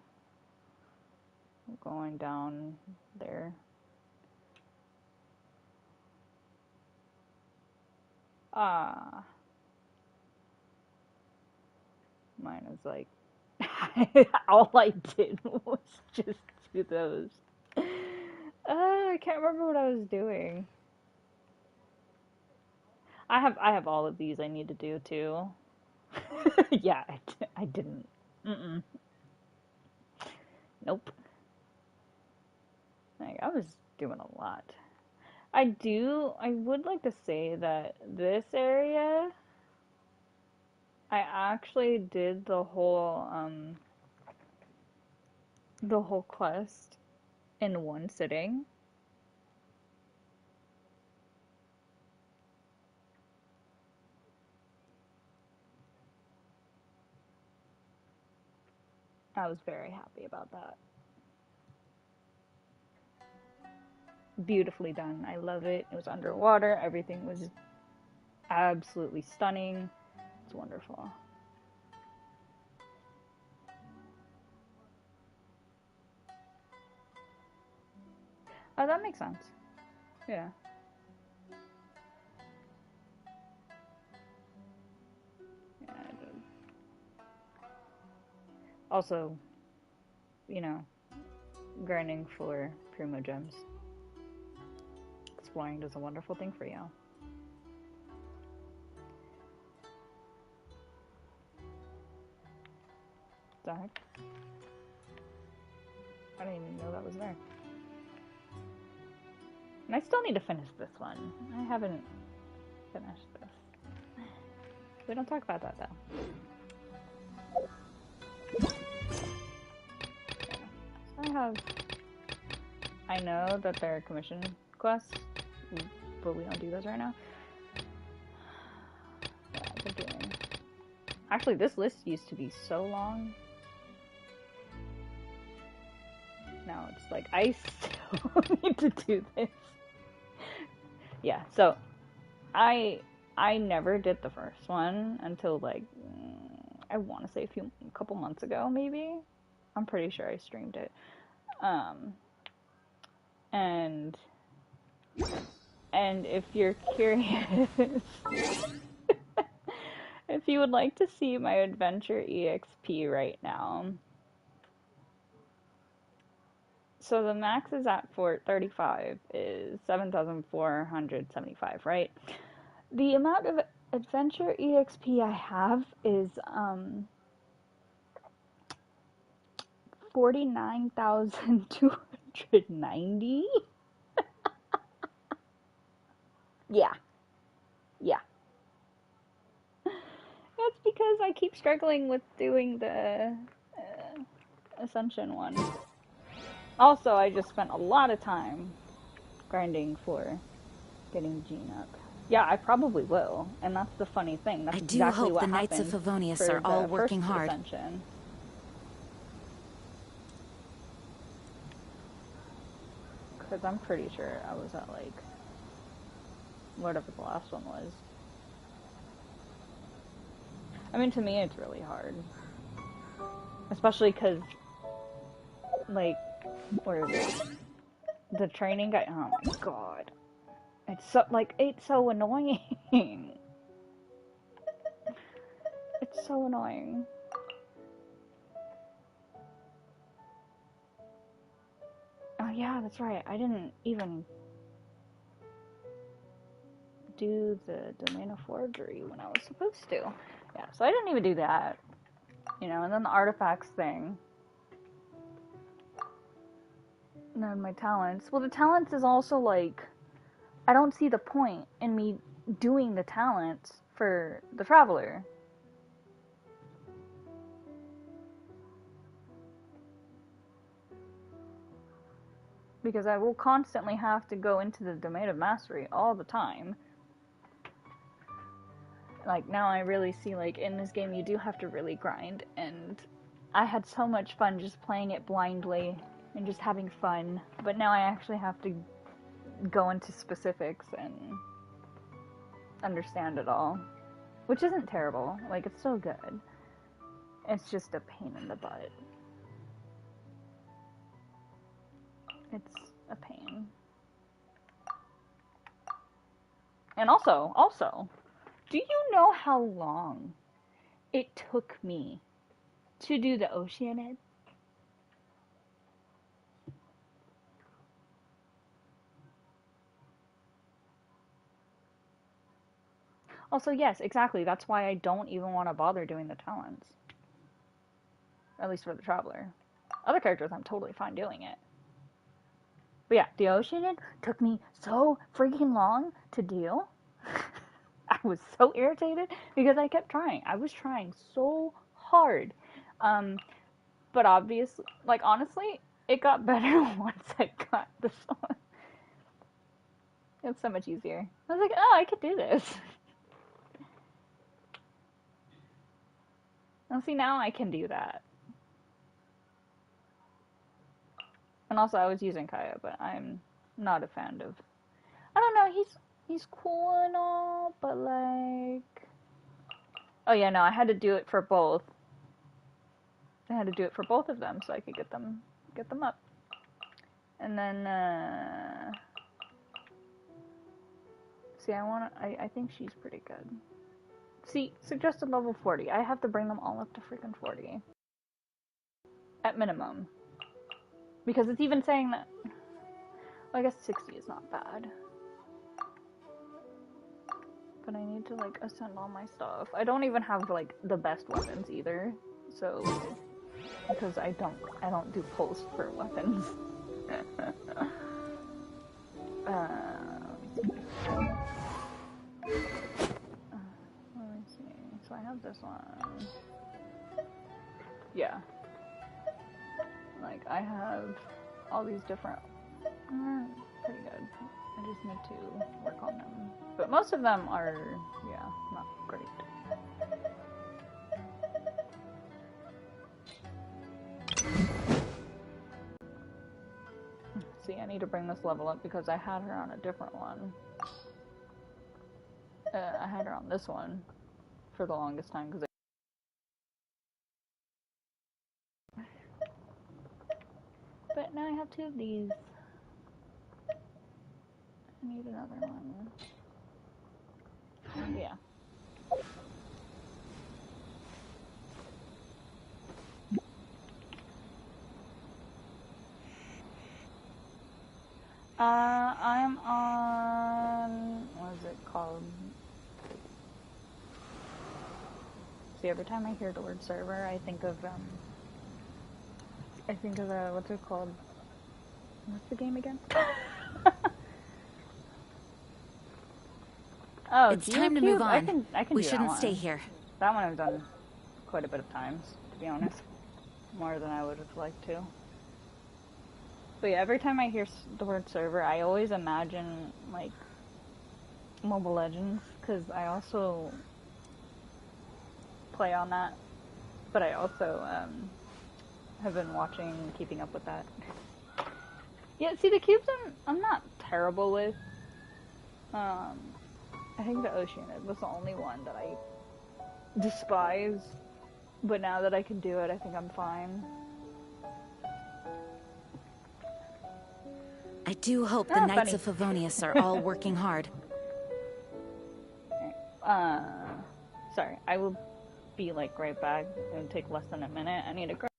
Going down there. Ah. Mine is like, all I did was just do those. I can't remember what I was doing. I have all of these I need to do too. Yeah, I didn't. Mm-mm. Nope. Like, I was doing a lot. I would like to say that this area, I actually did the whole quest in one sitting. I was very happy about that. Beautifully done. I love it. It was underwater. Everything was absolutely stunning. It's wonderful. Oh, that makes sense. Yeah. Yeah, it did. Also, you know, grinding for Primo Gems. Exploring does a wonderful thing for you. The heck? I didn't even know that was there. And I still need to finish this one. I haven't finished this. We don't talk about that, though. Yeah. I know that there are commission quests, but we don't do those right now. Yeah, I've been doing... Actually, this list used to be so long. Now it's like, I still need to do this. Yeah, so I never did the first one until, like, I want to say a couple months ago, maybe. I'm pretty sure I streamed it. And if you're curious, if you would like to see my adventure EXP right now, so the max is at 435 is 7,475, right? The amount of adventure EXP I have is 49,290. Yeah. That's because I keep struggling with doing the Ascension one. Also, I just spent a lot of time grinding for getting Jean up. Yeah, I probably will, and that's the funny thing. That's exactly what happened. I do hope the Knights of Favonius are all working hard. Ascension. Because I'm pretty sure I was at, like, whatever the last one was. I mean, to me, it's really hard. Especially because, like, where is it? The training guy, oh my god. It's so, like, it's so annoying. It's so annoying. Oh yeah, that's right. I didn't even do the domain of forgery when I was supposed to. Yeah, so I didn't even do that. You know, and then the artifacts thing. And then my talents. Well, the talents is also like, I don't see the point in me doing the talents for the Traveler. Because I will constantly have to go into the Domain of Mastery all the time. Like, now I really see, like, in this game you do have to really grind, and I had so much fun just playing it blindly and just having fun, but now I actually have to go into specifics and understand it all. Which isn't terrible, like, it's still good. It's just a pain in the butt. It's a pain. And also, do you know how long it took me to do the Oceanid? Also, yes, exactly. That's why I don't even want to bother doing the talents. At least for the Traveler. Other characters, I'm totally fine doing it. But yeah, the Oceanid took me so freaking long to do. I was so irritated because I kept trying. I was trying so hard. But obviously, like, honestly, it got better once I got this one. It's so much easier. I was like, oh, I could do this. And see, now I can do that. And also, I was using Kaya, but I'm not a fan of... I don't know, he's cool and all, but like... Oh yeah, no, I had to do it for both. I had to do it for both of them so I could get them up. And then, see, I think she's pretty good. See, suggested level 40. I have to bring them all up to freaking 40. At minimum. Because it's even saying that... Well, I guess 60 is not bad. But I need to, like, ascend all my stuff. I don't even have, like, the best weapons either. So... Because I don't do pulls for weapons. Let me see. So I have this one. Yeah. Like, I have all these different... pretty good. I just need to work on them. But most of them are, yeah, not great. See, I need to bring this level up because I had her on a different one. I had her on this one for the longest time because But now I have two of these. I need another one. Yeah. I'm on... what is it called? See, every time I hear the word server, I think of, what's it called? What's the game again? Oh, it's time to move on. I can we do shouldn't that stay one. here. That one I've done quite a bit of times, to be honest. More than I would have liked to. But yeah, every time I hear the word server, I always imagine, like, Mobile Legends, because I also play on that. But I also have been watching Keeping Up with That. Yeah, see, the cubes I'm not terrible with. I think the ocean was the only one that I despise. But now that I can do it, I think I'm fine. I do hope the Knights of Favonius are all working hard. Sorry, I will be like right back. It'll take less than a minute. I need a grab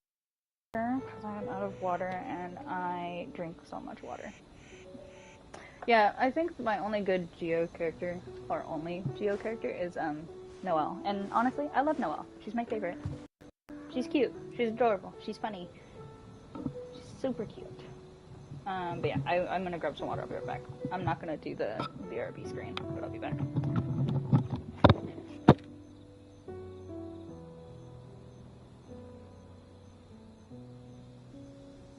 because I am out of water and I drink so much water. Yeah, I think my only good Geo character, or only Geo character, is Noelle. And honestly, I love Noelle. She's my favorite. She's cute. She's adorable. She's funny. She's super cute. But yeah, I'm gonna grab some water. I'll be right back. I'm not gonna do the BRB screen, but I'll be back.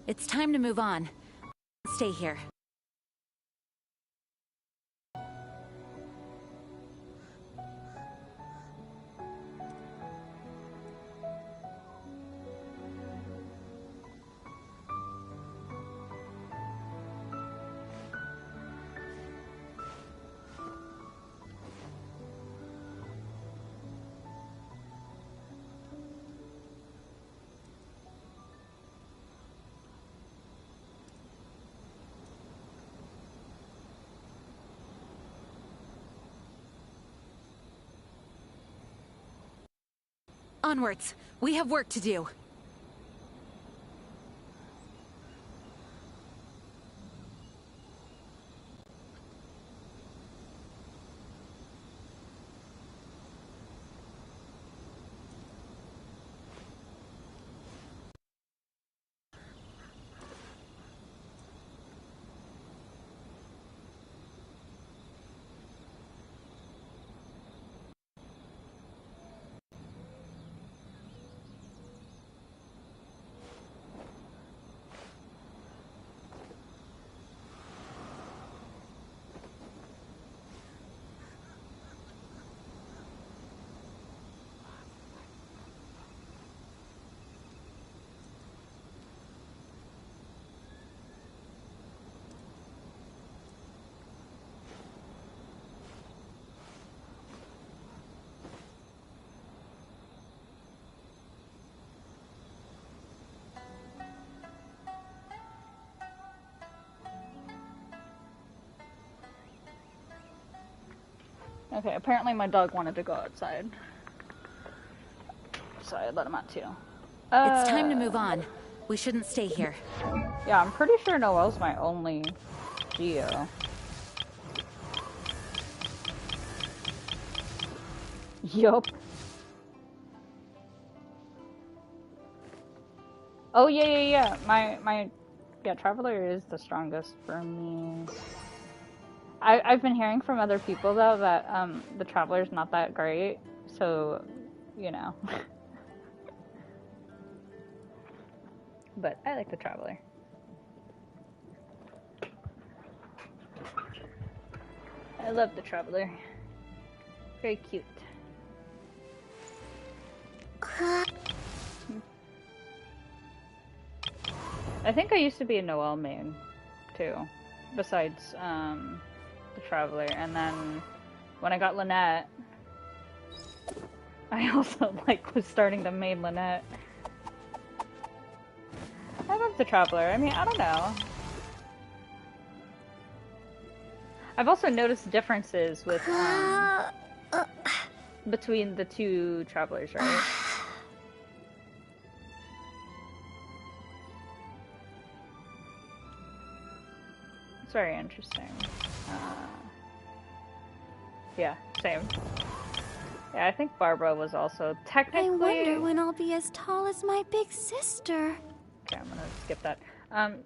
It's time to move on. Stay here. Onwards. We have work to do. Okay, apparently my dog wanted to go outside. So I let him out too. It's time to move on. We shouldn't stay here. Yeah, I'm pretty sure Noelle's my only Geo. Yup. Oh yeah. My Traveler is the strongest for me. I've been hearing from other people though that the Traveler's not that great, so you know. But I like the Traveler. I love the Traveler. Very cute. I think I used to be a Noelle main too, besides the Traveler, and then when I got Lynette, I also was starting to main Lynette. I love the Traveler. I mean, I don't know. I've also noticed differences with between the two Travelers, right? It's very interesting. Yeah, same. Yeah, I think Barbara was also technically... I wonder when I'll be as tall as my big sister. Okay, I'm gonna skip that.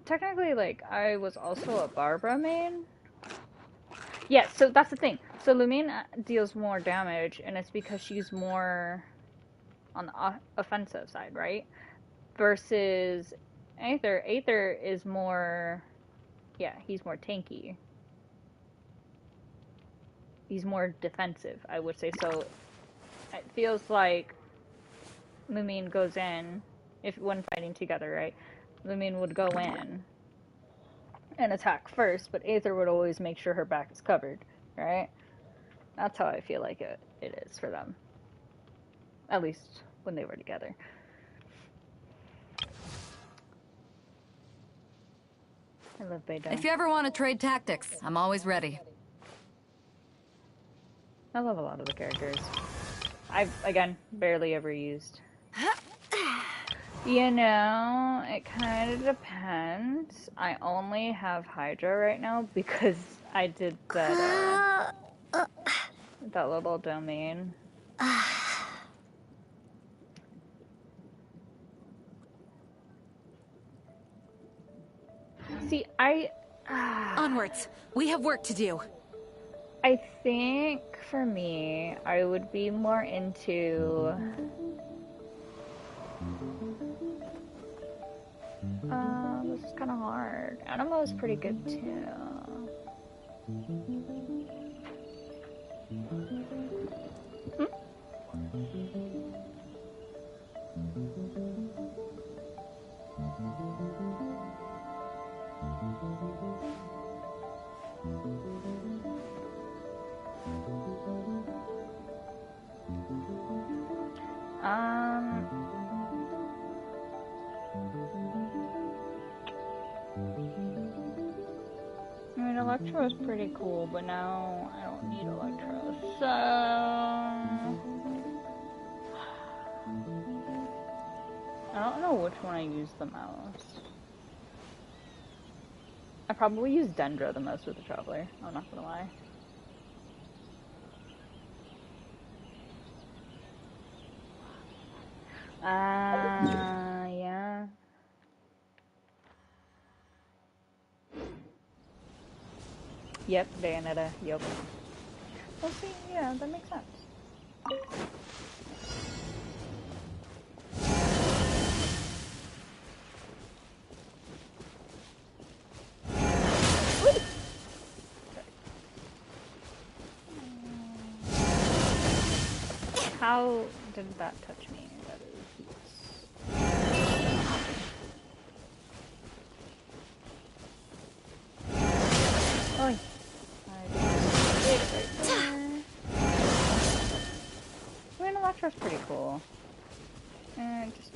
Technically, I was also a Barbara main. Yeah, so that's the thing. So Lumine deals more damage, and it's because she's more on the offensive side, right? Versus Aether. Aether is more... Yeah, he's more tanky. He's more defensive, I would say. So it feels like Lumine goes in, when fighting together, right? Lumine would go in, and attack first, but Aether would always make sure her back is covered, right? That's how I feel like it is for them. At least when they were together. I love Beidou. If you ever want to trade tactics, I'm always ready. I love a lot of the characters. I've, again, barely ever used. You know, it kind of depends. I only have Hydra right now because I did that, that little domain. See, Onwards. We have work to do. I think for me, I would be more into... this is kind of hard. Anima is pretty good too. I mean, Electro is pretty cool, but now I don't need Electro, so... I don't know which one I use the most. I probably use Dendro the most with the Traveler, I'm not gonna lie. Yeah. Yep, Bayonetta, yep. Well, see, yeah, that makes sense. How did that touch me? That is... Oy. I mean, Electro's pretty cool. And just...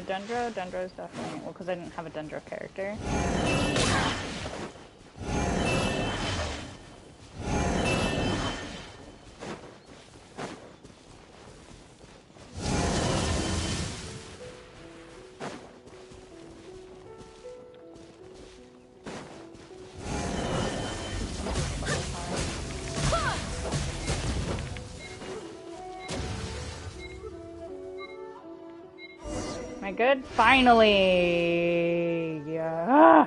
Dendro's definitely... Well, because I didn't have a Dendro character. Am I good? Finally! Yeah.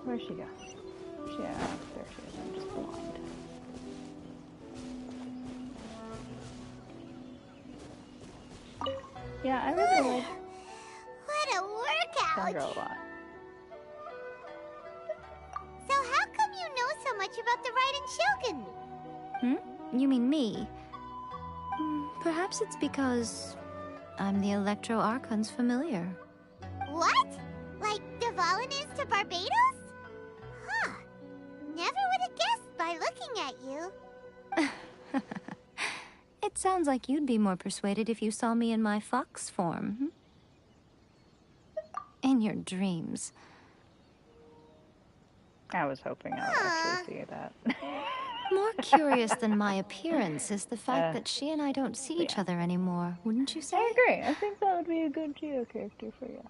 Where'd she go? Yeah, there she is. I'm just blind. Yeah, I really like What a workout! Dendro a lot. So how come you know so much about the Raiden Shogun? You mean me? Perhaps it's because I'm the Electro Archon's familiar. What? Like Dvalin is to Barbados? Huh. Never would have guessed by looking at you. It sounds like you'd be more persuaded if you saw me in my fox form. In your dreams. I was hoping I would actually see that. More curious than my appearance is the fact that she and I don't see each other anymore, wouldn't you say? I agree. I think that would be a good Geo character for you.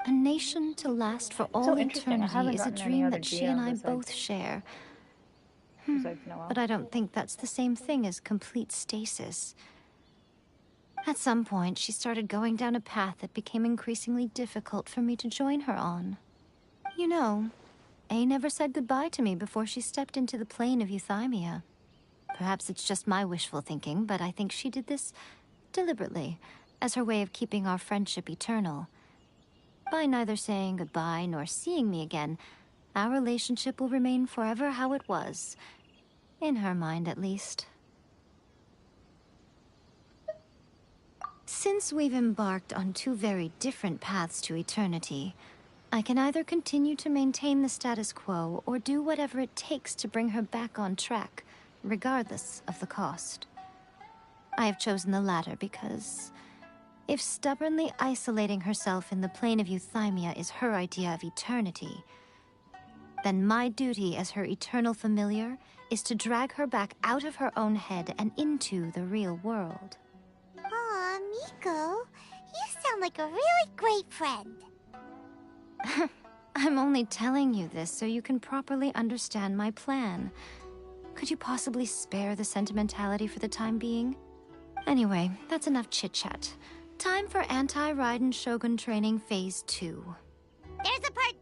A nation to last for all interesting. I haven't eternity is a gotten any dream other that she and I Geos both share. Besides Noelle. But I don't think that's the same thing as complete stasis. At some point, she started going down a path that became increasingly difficult for me to join her on. You know, A never said goodbye to me before she stepped into the plane of Euthymia. Perhaps it's just my wishful thinking, but I think she did this deliberately, as her way of keeping our friendship eternal. By neither saying goodbye nor seeing me again, our relationship will remain forever how it was. In her mind, at least. Since we've embarked on two very different paths to eternity, I can either continue to maintain the status quo or do whatever it takes to bring her back on track, regardless of the cost. I have chosen the latter because if stubbornly isolating herself in the plane of euthymia is her idea of eternity, then my duty as her eternal familiar is to drag her back out of her own head and into the real world. Aw, Miko, you sound like a really great friend. I'm only telling you this so you can properly understand my plan. Could you possibly spare the sentimentality for the time being? Anyway, that's enough chit-chat. Time for Anti-Raiden Shogun Training Phase 2. There's a part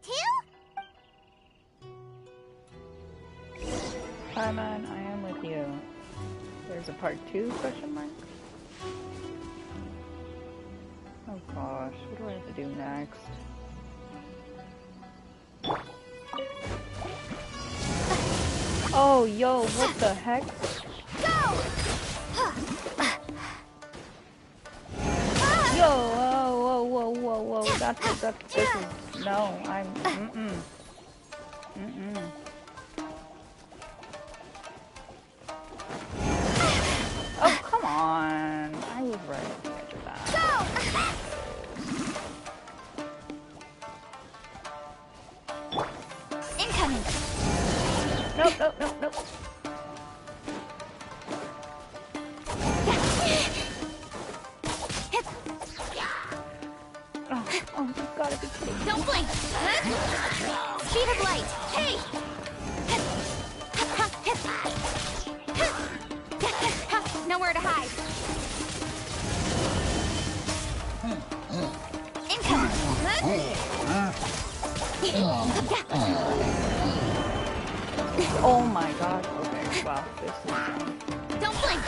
2? Paimon, I am with you. There's a part 2, question mark? Oh gosh, what do I have to do next? Oh, yo, what the heck? Yo, whoa, whoa, whoa, whoa, this is, no, I'm, Oh, come on, I was right at the edge of that. Incoming! Nope, nope, nope, nope. Oh, you gotta be kidding me. Don't blink! Speed of light! Hey! Nowhere to hide. Incoming! Oh my god, okay, wow, this is, Don't blink!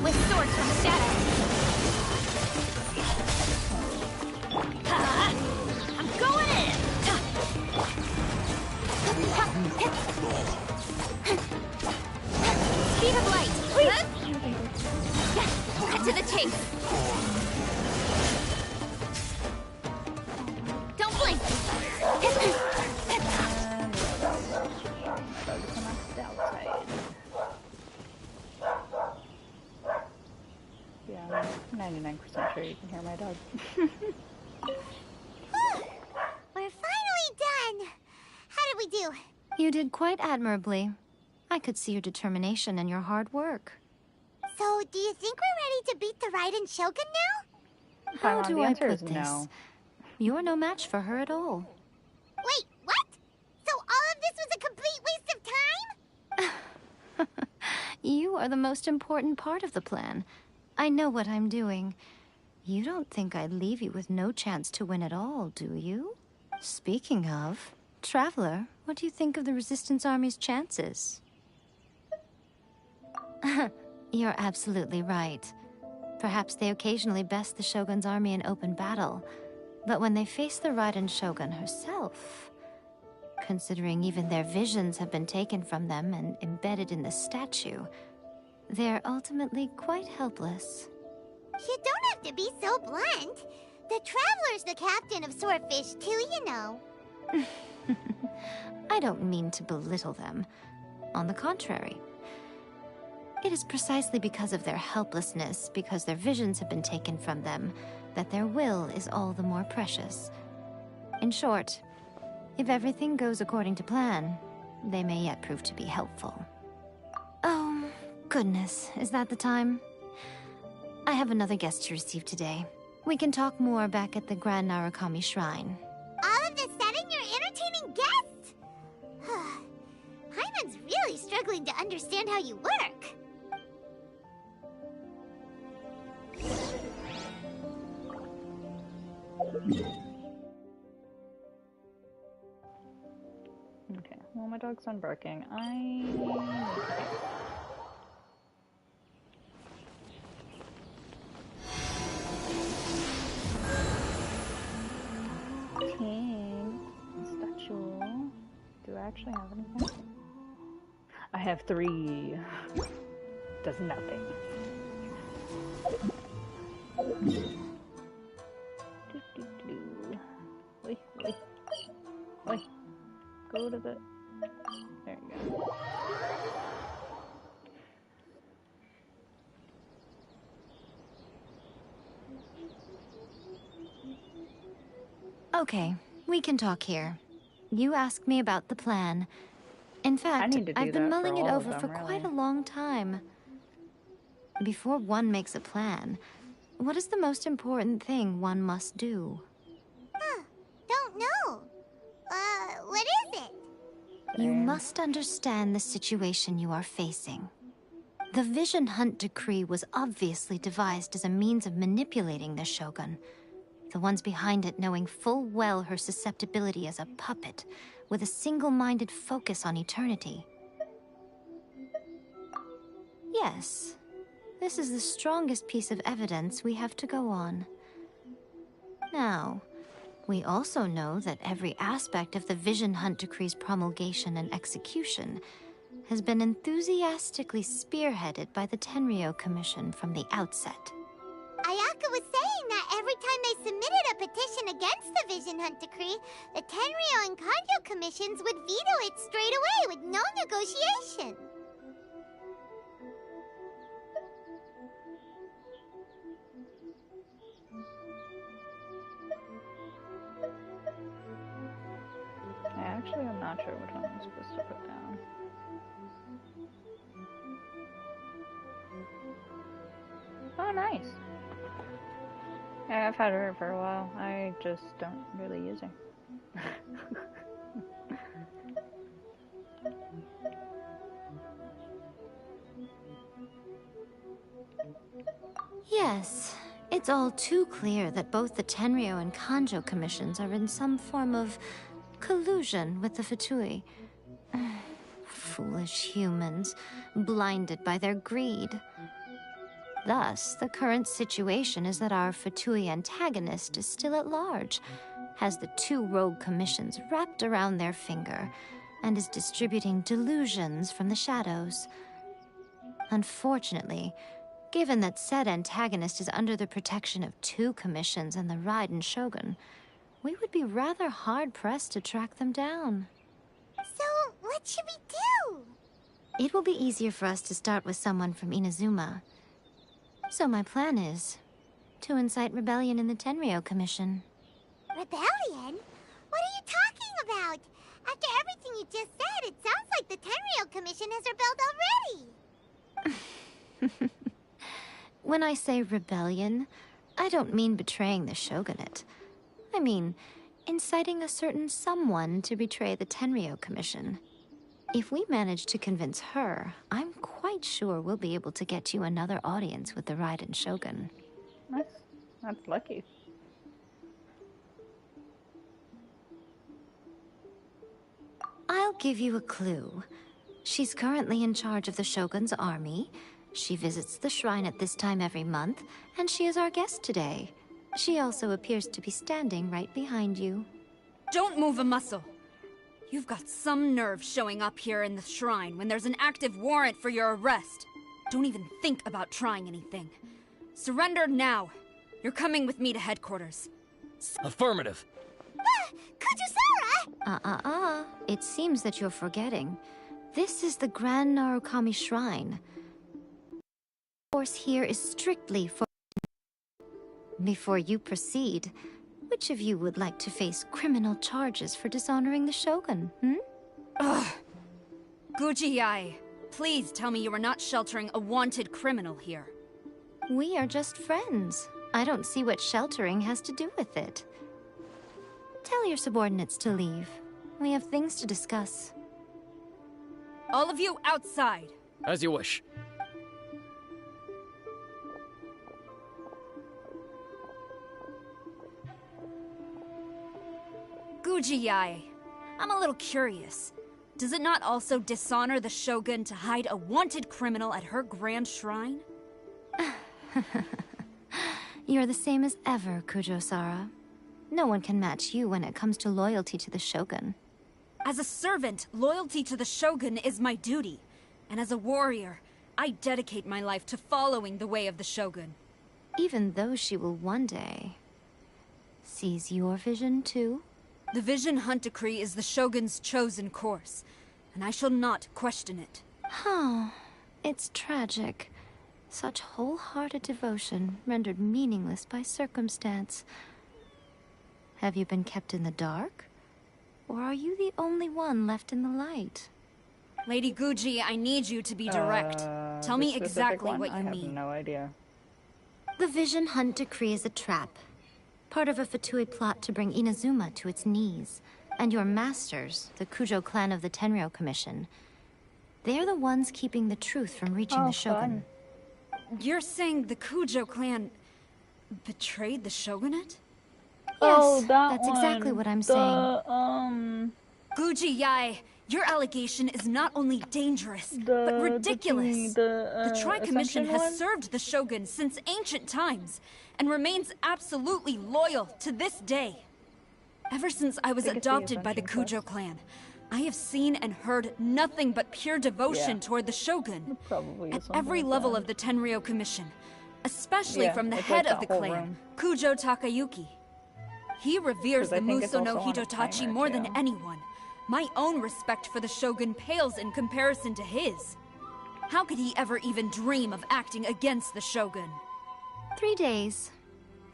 With swords from the shadow. I'm going in! Speed of light! Cut to the chase! Don't blink! Yeah, I'm 99% sure you can hear my dog. We're finally done! How did we do? You did quite admirably. I could see your determination and your hard work. So, do you think we're ready to beat the Raiden Shogun now? How Paimon, do the I answer put is this? no. You're no match for her at all. Wait, what? So all of this was a complete waste of time? You are the most important part of the plan. I know what I'm doing. You don't think I'd leave you with no chance to win at all, do you? Speaking of, Traveler, what do you think of the Resistance Army's chances? You're absolutely right. Perhaps they occasionally best the Shogun's army in open battle, but when they face the Raiden Shogun herself, considering even their visions have been taken from them and embedded in the statue, they're ultimately quite helpless. You don't have to be so blunt. The Traveler's the captain of Swordfish too, you know. I don't mean to belittle them. On the contrary. It is precisely because of their helplessness, because their visions have been taken from them, that their will is all the more precious. In short, if everything goes according to plan, they may yet prove to be helpful. Oh, goodness, is that the time? I have another guest to receive today. We can talk more back at the Grand Narukami Shrine. All of a sudden, you're entertaining guests? Paimon's really struggling to understand how you work. Okay, well my dog's done barking. I... Team statue. Do I actually have anything? I have 3. does nothing. Wait, wait. Wait. Go to the... There you go. Okay, we can talk here. You asked me about the plan. In fact, I've been mulling it over for quite a long time. Before one makes a plan, what is the most important thing one must do? Huh, don't know. What is it? You must understand the situation you are facing. The Vision Hunt Decree was obviously devised as a means of manipulating the Shogun. The ones behind it knowing full well her susceptibility as a puppet, with a single-minded focus on eternity. Yes, this is the strongest piece of evidence we have to go on. Now, we also know that every aspect of the Vision Hunt Decree's promulgation and execution has been enthusiastically spearheaded by the Tenryou Commission from the outset. Ayaka was saying that every time they submitted a petition against the Vision Hunt Decree, the Tenryou and Kanjo commissions would veto it straight away with no negotiation. Actually, I'm not sure which one I'm supposed to put down. Oh, nice. Yeah, I've had her for a while. I just don't really use her. Yes, it's all too clear that both the Tenryou and Kanjo commissions are in some form of collusion with the Fatui. Foolish humans, blinded by their greed. Thus, the current situation is that our Fatui antagonist is still at large, has the two rogue commissions wrapped around their finger, and is distributing delusions from the shadows. Unfortunately, given that said antagonist is under the protection of two commissions and the Raiden Shogun, we would be rather hard-pressed to track them down. So, what should we do? It will be easier for us to start with someone from Inazuma. So my plan is to incite rebellion in the Tenryou Commission. Rebellion? What are you talking about? After everything you just said, it sounds like the Tenryou Commission has rebelled already. When I say rebellion, I don't mean betraying the shogunate. I mean inciting a certain someone to betray the Tenryou Commission. If we manage to convince her, I'm quite sure we'll be able to get you another audience with the Raiden Shogun. Nice. That's lucky. I'll give you a clue. She's currently in charge of the Shogun's army. She visits the shrine at this time every month, and she is our guest today. She also appears to be standing right behind you. Don't move a muscle. You've got some nerve showing up here in the shrine when there's an active warrant for your arrest. Don't even think about trying anything. Surrender now. You're coming with me to headquarters. Affirmative. Kujusara! It seems that you're forgetting. This is the Grand Narukami Shrine. The course here is strictly for... Before you proceed, which of you would like to face criminal charges for dishonoring the Shogun, Ugh. Guji-ai, please tell me you are not sheltering a wanted criminal here. We are just friends. I don't see what sheltering has to do with it. Tell your subordinates to leave. We have things to discuss. All of you outside. As you wish. Guji-ai, I'm a little curious. Does it not also dishonor the Shogun to hide a wanted criminal at her grand shrine? You're the same as ever, Kujo-sara. No one can match you when it comes to loyalty to the Shogun. As a servant, loyalty to the Shogun is my duty. And as a warrior, I dedicate my life to following the way of the Shogun. Even though she will one day seize your vision too? The Vision Hunt Decree is the Shogun's chosen course, and I shall not question it. Huh. It's tragic. Such wholehearted devotion rendered meaningless by circumstance. Have you been kept in the dark? Or are you the only one left in the light? Lady Guji, I need you to be direct. Tell me exactly what you mean. I have no idea. The Vision Hunt Decree is a trap. Part of a Fatui plot to bring Inazuma to its knees. And your masters, the Kujo clan of the Tenryou Commission, they're the ones keeping the truth from reaching the Shogun. You're saying the Kujo clan betrayed the Shogunate? Yes, that's exactly what I'm saying. Guji Yae, your allegation is not only dangerous, but ridiculous. The Tri-Commission has served the Shogun since ancient times, and remains absolutely loyal to this day. Ever since I was adopted by the Kujo clan, I have seen and heard nothing but pure devotion toward the Shogun. At every level of the Tenryou Commission, especially from the head of the clan, Kujo Takayuki. He reveres the Muso no Hitotachi more than anyone. My own respect for the Shogun pales in comparison to his. How could he ever even dream of acting against the Shogun? 3 days.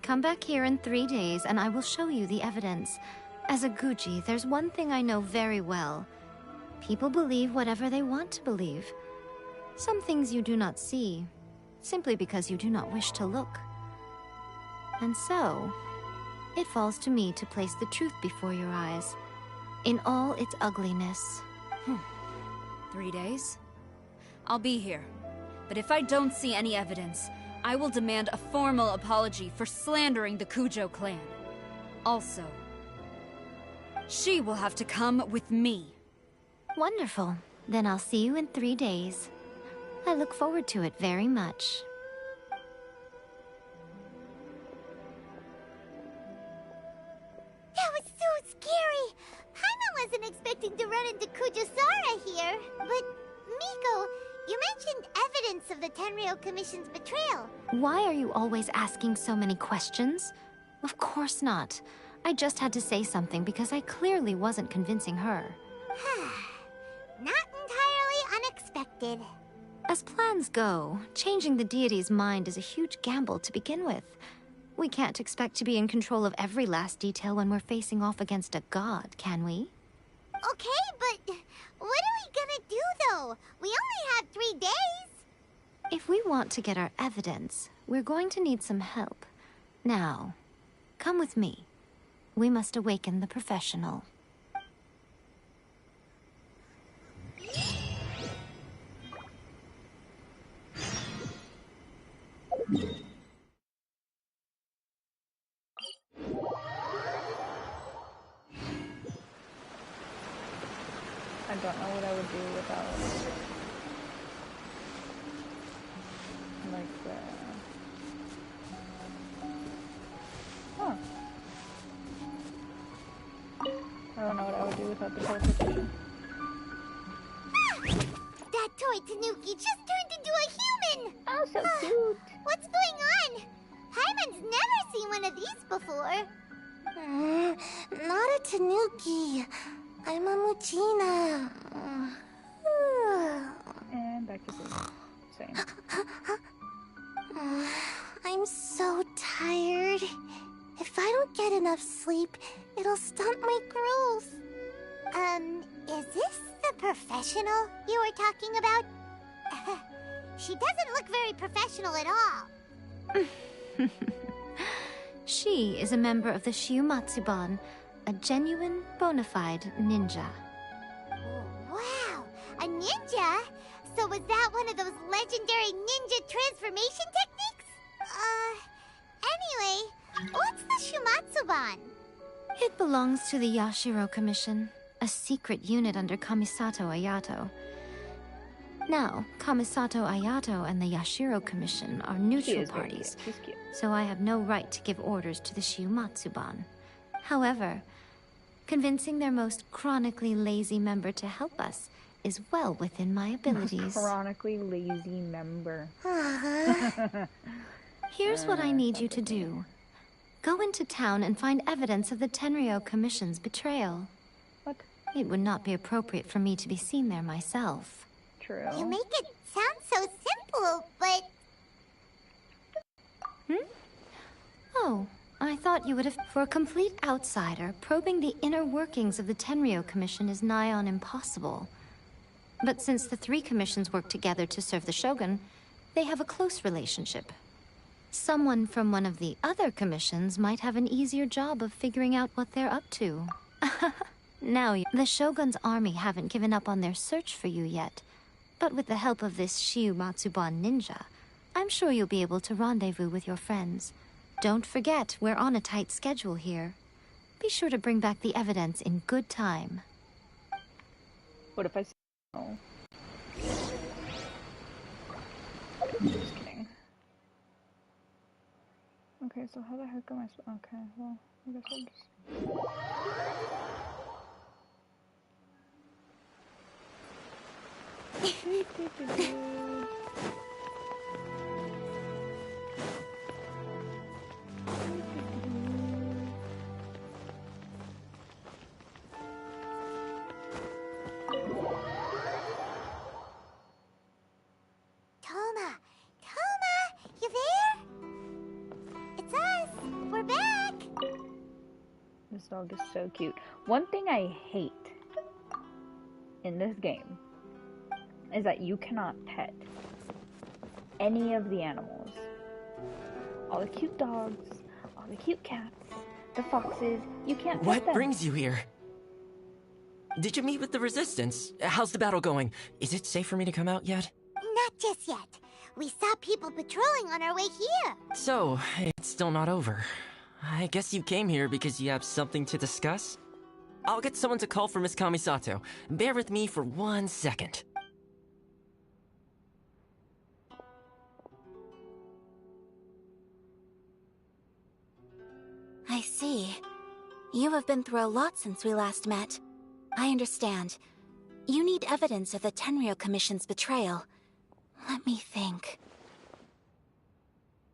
Come back here in 3 days and I will show you the evidence. As a Guji, there's one thing I know very well. People believe whatever they want to believe. Some things you do not see, simply because you do not wish to look. And so, it falls to me to place the truth before your eyes, in all its ugliness. 3 days? I'll be here. But if I don't see any evidence, I will demand a formal apology for slandering the Kujo clan. Also, she will have to come with me. Wonderful. Then I'll see you in 3 days. I look forward to it very much. That was so scary! Paimon wasn't expecting to run into Kujosara here. But, Miko, you mentioned evidence of the Tenryou Commission's betrayal. Why are you always asking so many questions? Of course not. I just had to say something because I clearly wasn't convincing her. Not entirely unexpected. As plans go, changing the deity's mind is a huge gamble to begin with. We can't expect to be in control of every last detail when we're facing off against a god, can we? Okay, but what are we gonna do, though? We only have 3 days. If we want to get our evidence, we're going to need some help. Now, come with me. We must awaken the professional. I don't know what I would do without like I don't know what I would do without the teleportation. That toy Tanuki just turned into a human! Oh, so cute! What's going on? Paimon's never seen one of these before. Not a Tanuki. I'm a Muchina. And back to sleep. Same. I'm so tired. If I don't get enough sleep, it'll stunt my growth. Is this the professional you were talking about? She doesn't look very professional at all. She is a member of the Shiumatsuban, a genuine, bona fide ninja. Wow, a ninja? So was that one of those legendary ninja transformation techniques? Anyway, what's the Shumatsuban? It belongs to the Yashiro Commission, a secret unit under Kamisato Ayato. Now, Kamisato Ayato and the Yashiro Commission are neutral parties, so I have no right to give orders to the Shiumatsuban. However, convincing their most chronically lazy member to help us is well within my abilities. Chronically lazy member. Here's what I need you to do. Go into town and find evidence of the Tenryou Commission's betrayal. What? It would not be appropriate for me to be seen there myself. True. You make it sound so simple, but... Oh, I thought you would have... For a complete outsider, probing the inner workings of the Tenryou Commission is nigh on impossible. But since the three commissions work together to serve the Shogun, they have a close relationship. Someone from one of the other commissions might have an easier job of figuring out what they're up to. The Shogun's army haven't given up on their search for you yet. But with the help of this Shiu Matsuban ninja, I'm sure you'll be able to rendezvous with your friends. Don't forget, we're on a tight schedule here. Be sure to bring back the evidence in good time. What if I say no? Just kidding. Okay, so how the heck am I okay, well, I guess I'll just... Toma, you there? It's us. We're back. This dog is so cute. One thing I hate in this game is that you cannot pet any of the animals. All the cute dogs, all the cute cats, the foxes, you can't pet them. What brings you here? Did you meet with the Resistance? How's the battle going? Is it safe for me to come out yet? Not just yet. We saw people patrolling on our way here. So, it's still not over. I guess you came here because you have something to discuss? I'll get someone to call for Miss Kamisato. Bear with me for 1 second. I see. You have been through a lot since we last met. I understand. You need evidence of the Tenryou Commission's betrayal. Let me think.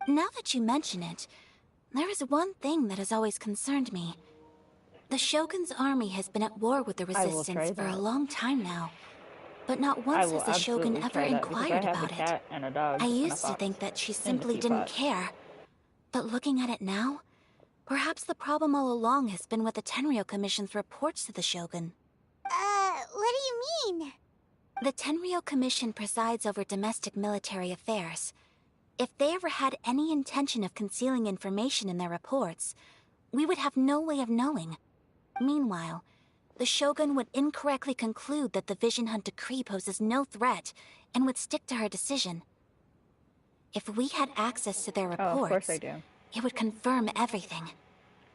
Now that you mention it, there is one thing that has always concerned me. The Shogun's army has been at war with the Resistance for a long time now. But not once has the Shogun ever inquired about it. I used to think that she simply didn't care. But looking at it now, perhaps the problem all along has been with the Tenryou Commission's reports to the Shogun. What do you mean? The Tenryou Commission presides over domestic military affairs. If they ever had any intention of concealing information in their reports, we would have no way of knowing. Meanwhile, the Shogun would incorrectly conclude that the Vision Hunt decree poses no threat and would stick to her decision. If we had access to their reports, of course I do. It would confirm everything.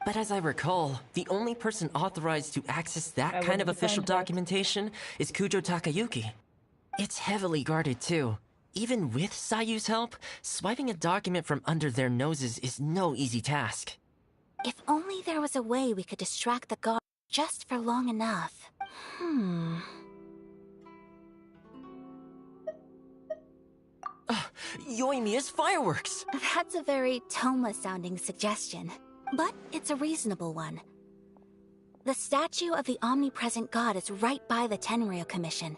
But as I recall, the only person authorized to access that kind of official documentation is Kujo Takayuki. It's heavily guarded too. Even with Sayu's help, swiping a document from under their noses is no easy task. If only there was a way we could distract the guard just for long enough. Yoimiya's fireworks! That's a very Toma-sounding suggestion, but it's a reasonable one. The statue of the omnipresent god is right by the Tenryou Commission.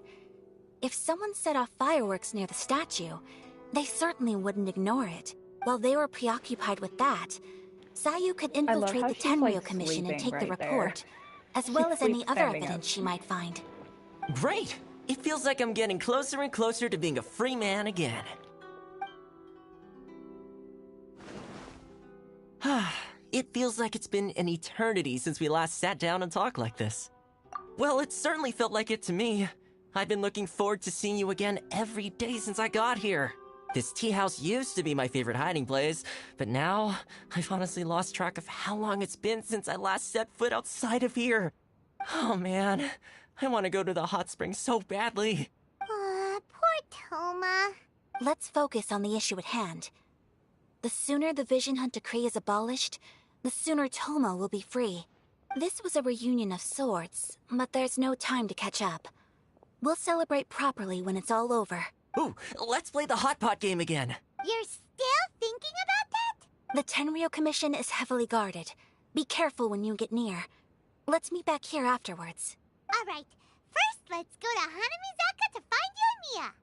If someone set off fireworks near the statue, they certainly wouldn't ignore it. While they were preoccupied with that, Sayu could infiltrate the Tenryou Commission and take the report, as well as any other evidence she might find. Great! It feels like I'm getting closer and closer to being a free man again. It feels like it's been an eternity since we last sat down and talked like this. Well, it certainly felt like it to me. I've been looking forward to seeing you again every day since I got here. This tea house used to be my favorite hiding place, but now I've honestly lost track of how long it's been since I last set foot outside of here. Oh man, I want to go to the hot springs so badly. Poor Toma. Let's focus on the issue at hand. The sooner the Vision Hunt decree is abolished, the sooner Toma will be free. This was a reunion of sorts, but there's no time to catch up. We'll celebrate properly when it's all over. Ooh, let's play the hot pot game again. You're still thinking about that? The Tenryo Commission is heavily guarded. Be careful when you get near. Let's meet back here afterwards. Alright, first let's go to Hanamizaka to find you and Mia.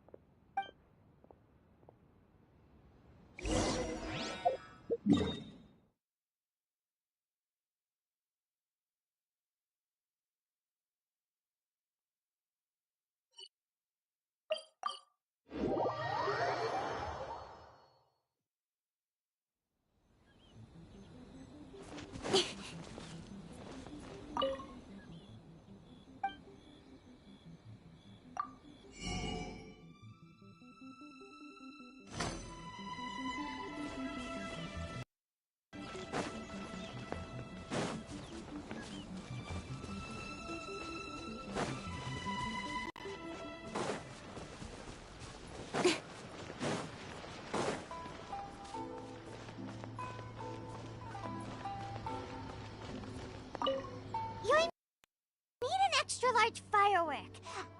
Extra large firework.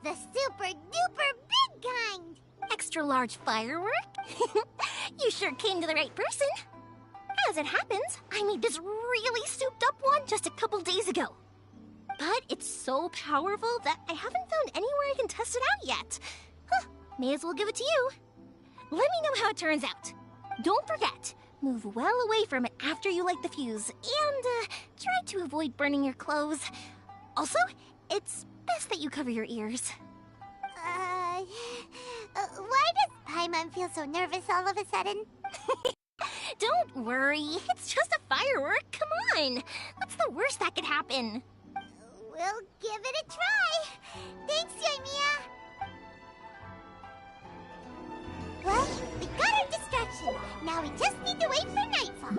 The super duper big kind. Extra large firework? You sure came to the right person. As it happens, I made this really souped up one just a couple days ago. But it's so powerful that I haven't found anywhere I can test it out yet. Huh, may as well give it to you. Let me know how it turns out. Don't forget, move well away from it after you light the fuse, and try to avoid burning your clothes. Also, it's best that you cover your ears. Why does Paimon feel so nervous all of a sudden? Don't worry, it's just a firework, come on! What's the worst that could happen? We'll give it a try! Thanks, Yoimiya! Well, we got our distraction. Now we just need to wait for nightfall.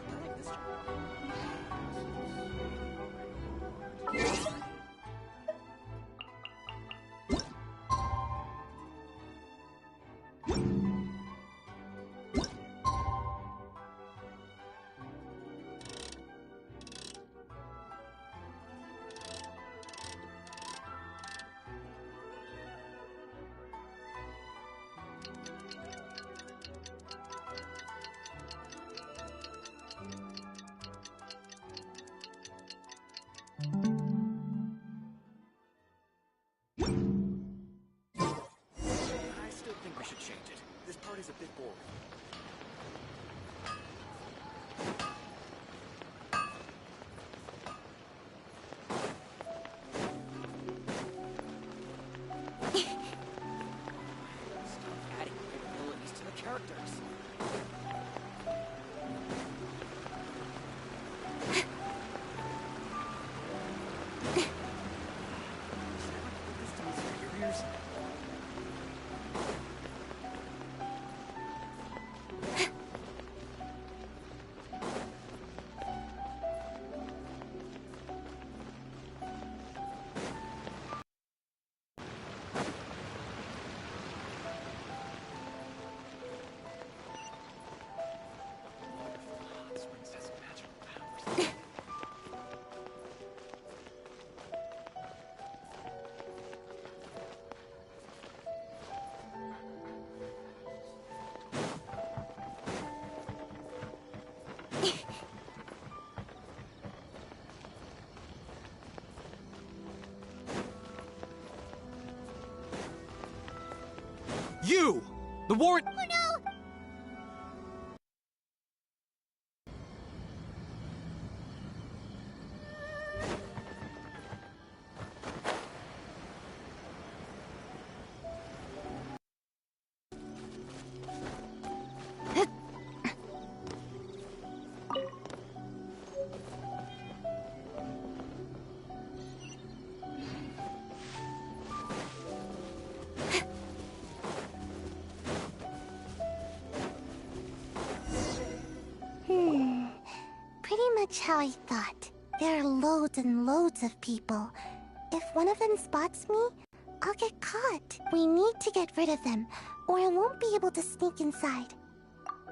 I still think we should change it. This part is a bit boring. Stop adding capabilities to the characters. You! The warrant... Oh no! Pretty much how I thought. There are loads and loads of people. If one of them spots me, I'll get caught. We need to get rid of them, or I won't be able to sneak inside.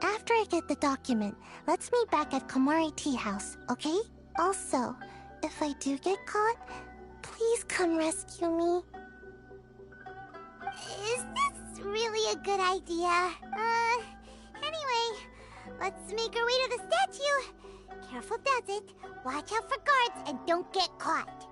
After I get the document, let's meet back at Komari Tea House, okay? Also, if I do get caught, please come rescue me. a good idea. Anyway, let's make our way to the statue. Careful does it. Watch out for guards and don't get caught.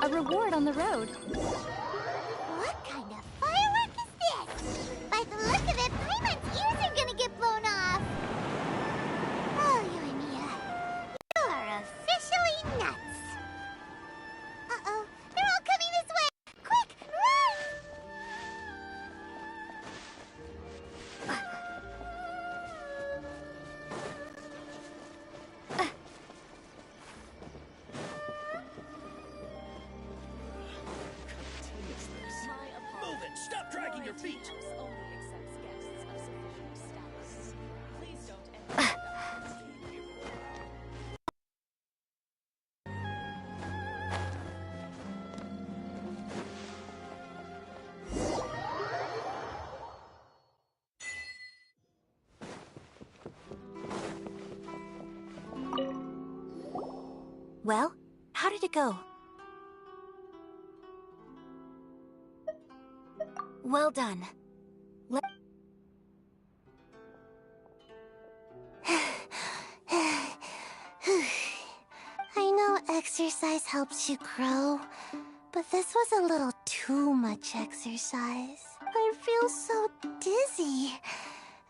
A reward on the road. What kind of firework is this? By the look of it, Paimon's ears are gonna get blown off. Oh, Yoimiya, you are officially nuts. Uh-oh, they're all coming this way. Quick, run! Move it! Stop dragging your feet! Well, how did it go? Well done. I know exercise helps you grow, but this was a little too much exercise. I feel so dizzy.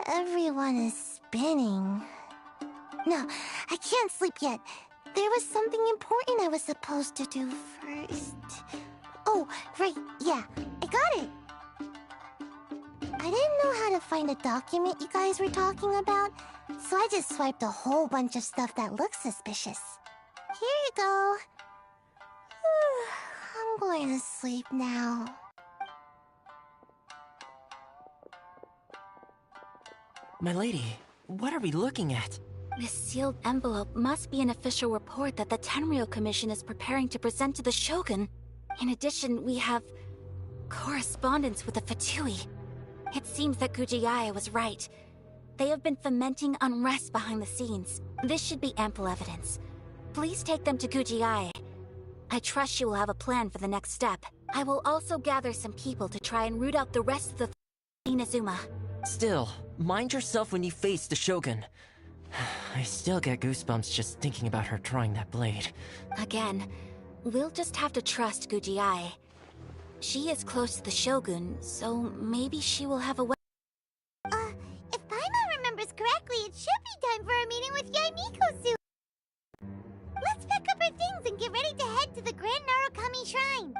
Everyone is spinning. No, I can't sleep yet. There was something important I was supposed to do first. Oh, right, yeah, I got it. I didn't know how to find a document you guys were talking about, so I just swiped a whole bunch of stuff that looks suspicious. Here you go. I'm going to sleep now. My lady, what are we looking at? This sealed envelope must be an official report that the Tenryou Commission is preparing to present to the Shogun. In addition, we have correspondence with the Fatui. It seems that Gujiai was right. They have been fomenting unrest behind the scenes. This should be ample evidence. Please take them to Gujiai. I trust she will have a plan for the next step. I will also gather some people to try and root out the rest of the Inazuma. Still, mind yourself when you face the Shogun. I still get goosebumps just thinking about her drawing that blade. Again, we'll just have to trust Gujiai. She is close to the Shogun, so maybe she will have a way. If Paimon remembers correctly, it should be time for a meeting with Yaimiko soon. Let's pack up our things and get ready to head to the Grand Narukami Shrine.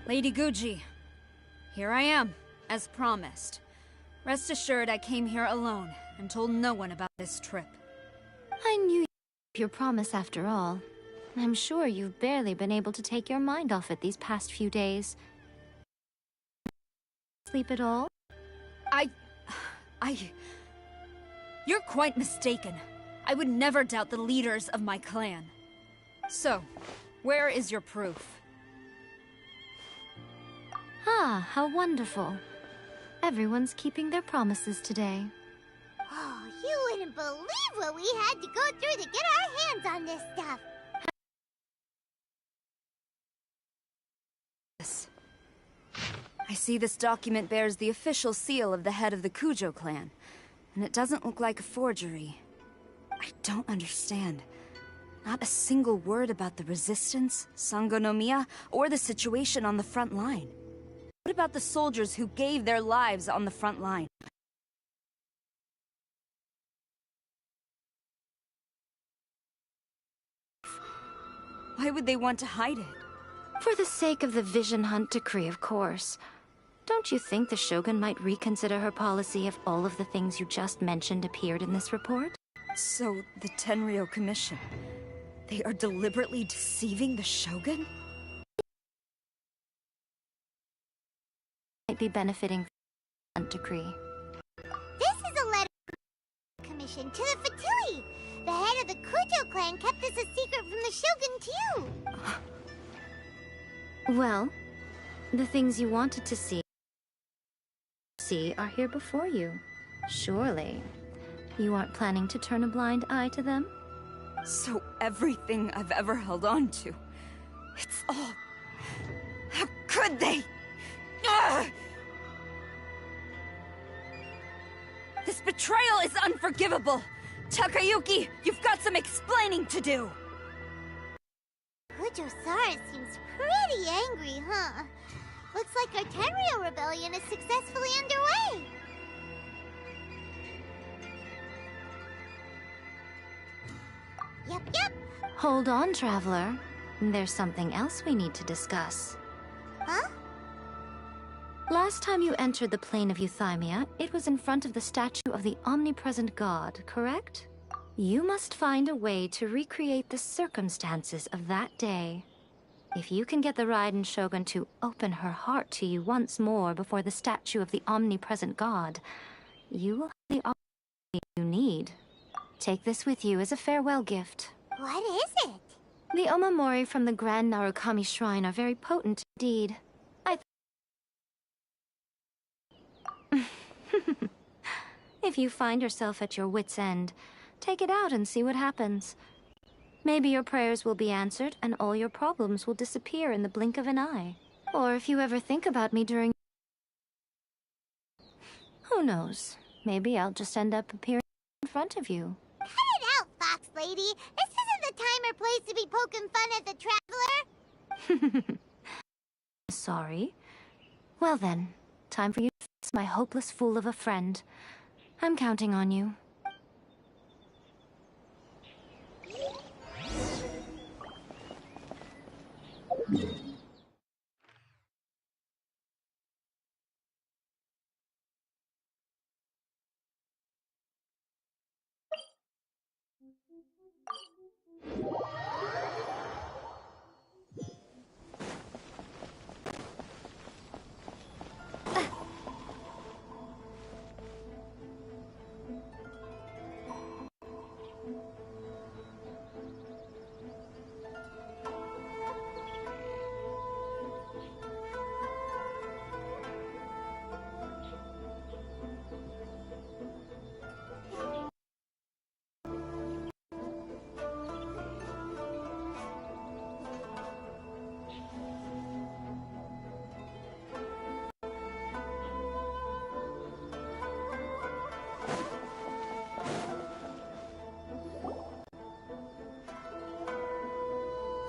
Lady Guji, here I am, as promised. Rest assured I came here alone and told no one about this trip. I knew you'd keep your promise after all. I'm sure you've barely been able to take your mind off it these past few days. Sleep at all? You're quite mistaken. I would never doubt the leaders of my clan. So, where is your proof? Ah, how wonderful. Everyone's keeping their promises today. Oh, you wouldn't believe what we had to go through to get our hands on this stuff. I see this document bears the official seal of the head of the Kujo clan, and it doesn't look like a forgery. I don't understand. Not a single word about the resistance, Sangonomiya, or the situation on the front line. What about the soldiers who gave their lives on the front line? Why would they want to hide it? For the sake of the Vision Hunt decree, of course. Don't you think the Shogun might reconsider her policy if all of the things you just mentioned appeared in this report? So, the Tenryou Commission, they are deliberately deceiving the Shogun? Might be benefiting from the Hunt decree. This is a letter from the Commission to the Fatui. The head of the Kujo clan kept this a secret from the Shogun, too. Well, the things you wanted to see are here before you. Surely, you aren't planning to turn a blind eye to them? So everything I've ever held on to, it's all... How could they? Ugh! This betrayal is unforgivable! Takayuki, you've got some explaining to do! Kujo-Sara seems pretty angry, huh? Looks like our Tenryou rebellion is successfully underway. Yep. Hold on, Traveler. There's something else we need to discuss. Huh? Last time you entered the plane of Euthymia, it was in front of the statue of the omnipresent god, correct? You must find a way to recreate the circumstances of that day. If you can get the Raiden Shogun to open her heart to you once more before the statue of the omnipresent god, you will have the opportunity you need. Take this with you as a farewell gift. What is it? The Omamori from the Grand Narukami Shrine are very potent indeed. If you find yourself at your wit's end, take it out and see what happens. Maybe your prayers will be answered and all your problems will disappear in the blink of an eye. Or if you ever think about me during... Who knows? Maybe I'll just end up appearing in front of you. Cut it out, Fox Lady! This isn't the time or place to be poking fun at the Traveler! Sorry. Well then, time for you to fix my hopeless fool of a friend. I'm counting on you.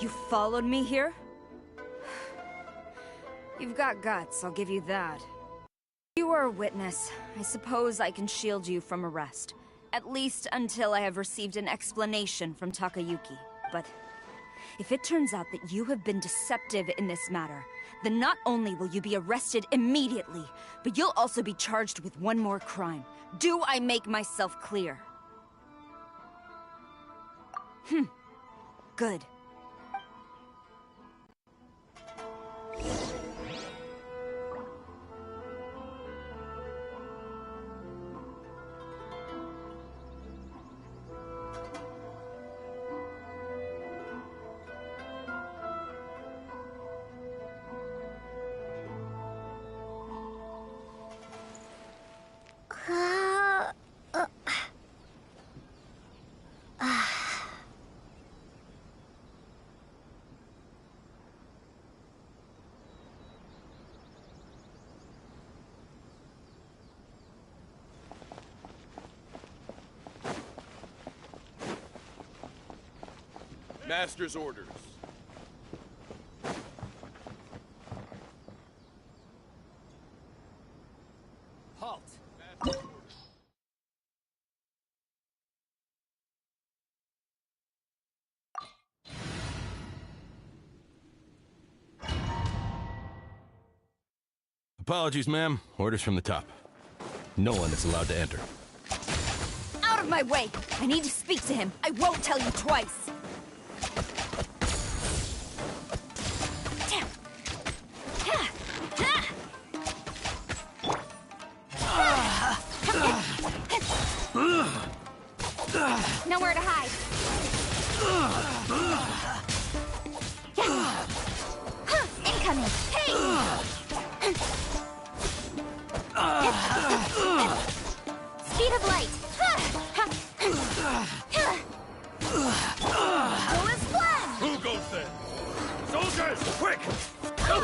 You followed me here? You've got guts, I'll give you that. You are a witness. I suppose I can shield you from arrest. At least until I have received an explanation from Takayuki. But if it turns out that you have been deceptive in this matter, then not only will you be arrested immediately, but you'll also be charged with one more crime. Do I make myself clear? Good. Master's orders. Halt! Master's orders. Apologies, ma'am. Orders from the top. No one is allowed to enter. Out of my way! I need to speak to him. I won't tell you twice. Nowhere to hide. Incoming. Hey! Speed of light. Go as planned. Who goes there? Soldiers, quick! Go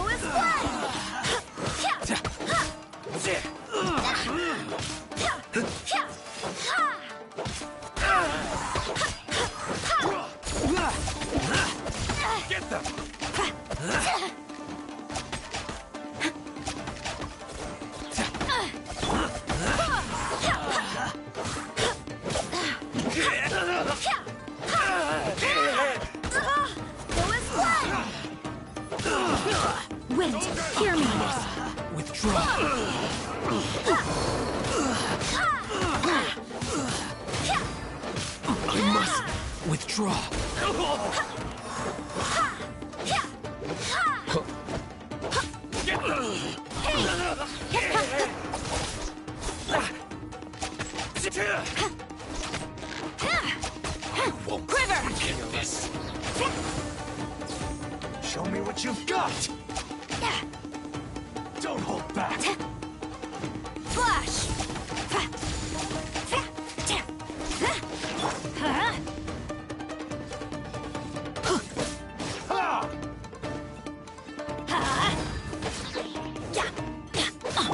as planned. Get them! Wind, hear me. I must withdraw. Get them! Sit here! Won't Quiver! get this. Show me what you've got! Don't hold back! Flash!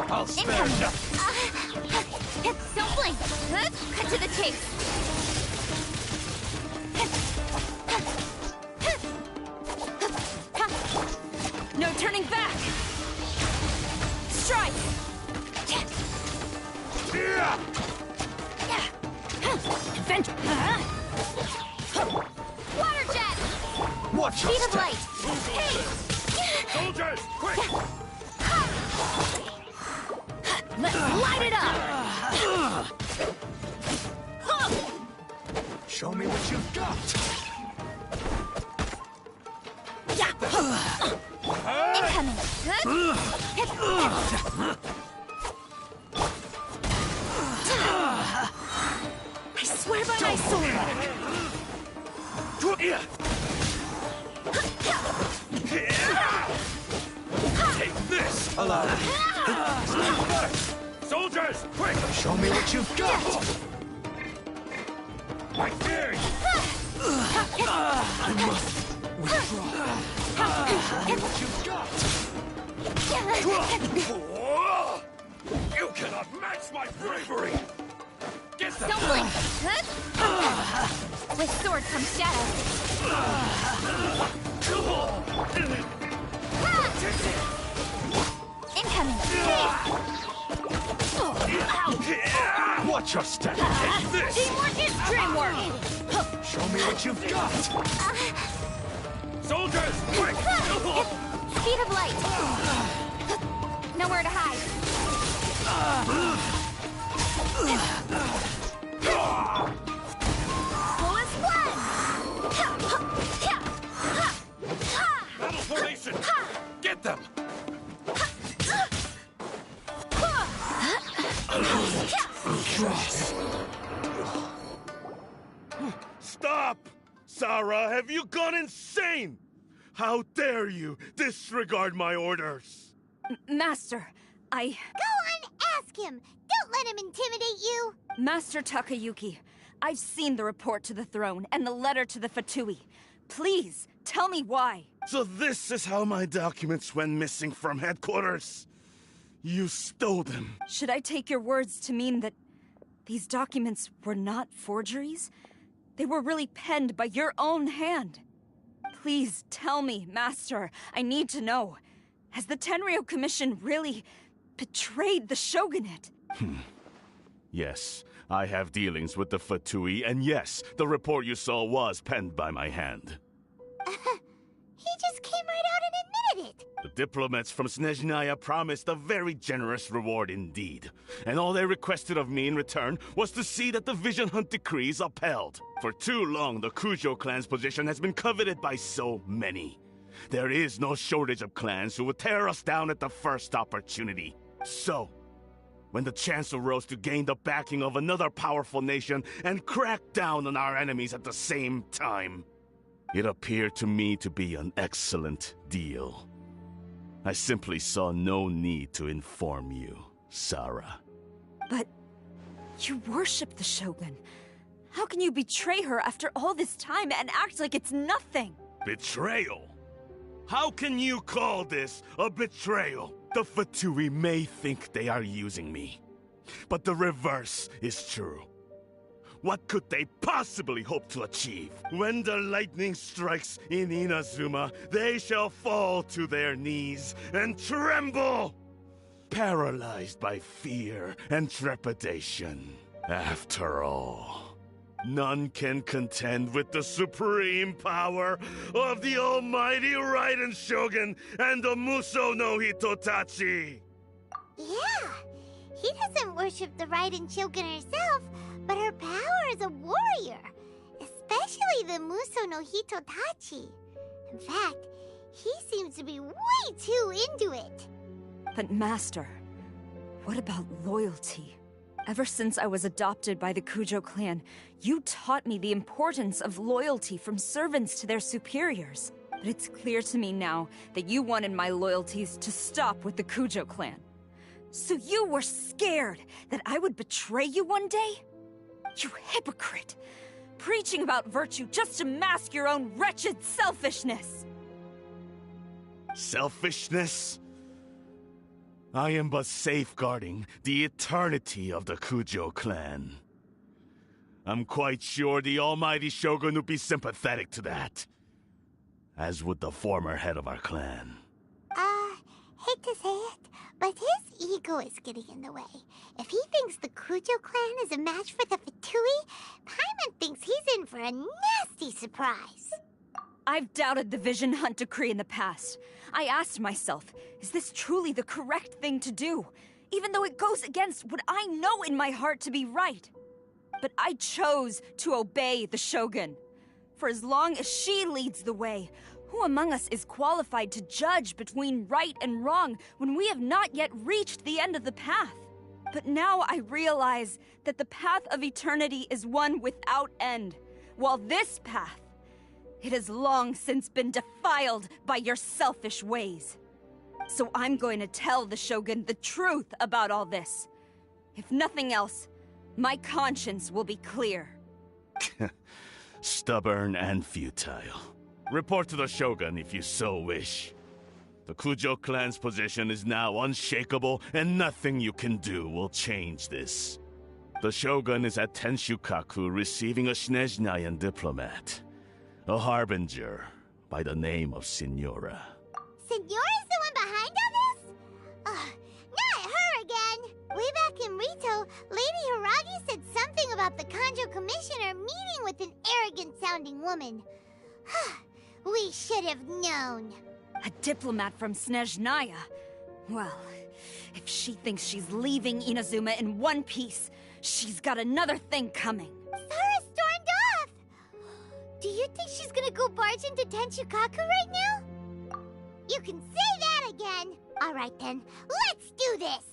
I'll spare you! Don't blink! Cut to the chase! No turning back! Strike! Yeah! Vent! Water jet! Watch your Speed of step! light! Hey! Soldiers, quick! Let's light it up! Show me what you've got! Incoming! I swear by my sword! Take this! Allow me. Stand back! Soldiers, quick! Show me what you've got! I dare you! I must withdraw. Show me what you've got! You cannot match my bravery! Get them! Don't blink! With sword comes shadow. Incoming! Watch your step! Take this! Teamwork is dreamwork! Show me what you've got! Soldiers, quick! Speed of light! Nowhere to hide. Full as one! Battle formation! Get them! Stop! Sarah, have you gone insane? How dare you disregard my orders? Master, Go on, ask him! Don't let him intimidate you! Master Takayuki, I've seen the report to the throne and the letter to the Fatui. Please, tell me why. So this is how my documents went missing from headquarters. You stole them. Should I take your words to mean that these documents were not forgeries? They were really penned by your own hand. Please tell me, Master. I need to know. Has the Tenryou Commission really betrayed the Shogunate? Yes, I have dealings with the Fatui, and yes, the report you saw was penned by my hand. He just came right out and admitted it. The diplomats from Snezhnaya promised a very generous reward indeed, and all they requested of me in return was to see that the Vision Hunt decree is upheld. For too long, the Kujo clan's position has been coveted by so many. There is no shortage of clans who would tear us down at the first opportunity. So, when the chance arose to gain the backing of another powerful nation and crack down on our enemies at the same time, it appeared to me to be an excellent deal. I simply saw no need to inform you, Sarah. But you worship the Shogun. How can you betray her after all this time and act like it's nothing? Betrayal? How can you call this a betrayal? The Fatui may think they are using me, but the reverse is true. What could they possibly hope to achieve? When the lightning strikes in Inazuma, they shall fall to their knees and tremble, paralyzed by fear and trepidation. After all, none can contend with the supreme power of the almighty Raiden Shogun and the Muso no Hitotachi! Yeah, he doesn't worship the Raiden Shogun herself, but her power as a warrior, especially the Muso no Hitotachi. In fact, he seems to be way too into it. But Master, what about loyalty? Ever since I was adopted by the Kujo clan, you taught me the importance of loyalty from servants to their superiors. But it's clear to me now that you wanted my loyalties to stop with the Kujo clan. So you were scared that I would betray you one day? You hypocrite! Preaching about virtue just to mask your own wretched selfishness! Selfishness? I am but safeguarding the eternity of the Kujo clan. I'm quite sure the almighty Shogun would be sympathetic to that. As would the former head of our clan. Hate to say it, but his ego is getting in the way. If he thinks the Kujo clan is a match for the Fatui, Paimon thinks he's in for a nasty surprise. I've doubted the Vision Hunt decree in the past. I asked myself, is this truly the correct thing to do? Even though it goes against what I know in my heart to be right. But I chose to obey the Shogun. For as long as she leads the way, who among us is qualified to judge between right and wrong when we have not yet reached the end of the path? But now I realize that the path of eternity is one without end, while this path, it has long since been defiled by your selfish ways. So I'm going to tell the Shogun the truth about all this. If nothing else, my conscience will be clear. Stubborn and futile. Report to the Shogun if you so wish. The Kujo clan's position is now unshakable, and nothing you can do will change this. The Shogun is at Tenshukaku receiving a Snezhnayan diplomat. A harbinger by the name of Signora. Signora's the one behind all this? Not her again! Way back in Rito, Lady Hiragi said something about the Kanjo Commissioner meeting with an arrogant-sounding woman. We should have known. A diplomat from Snezhnaya? Well, if she thinks she's leaving Inazuma in one piece, she's got another thing coming. Sarah stormed off! Do you think she's gonna go barge into Tenshukaku right now? You can say that again! Alright then, let's do this!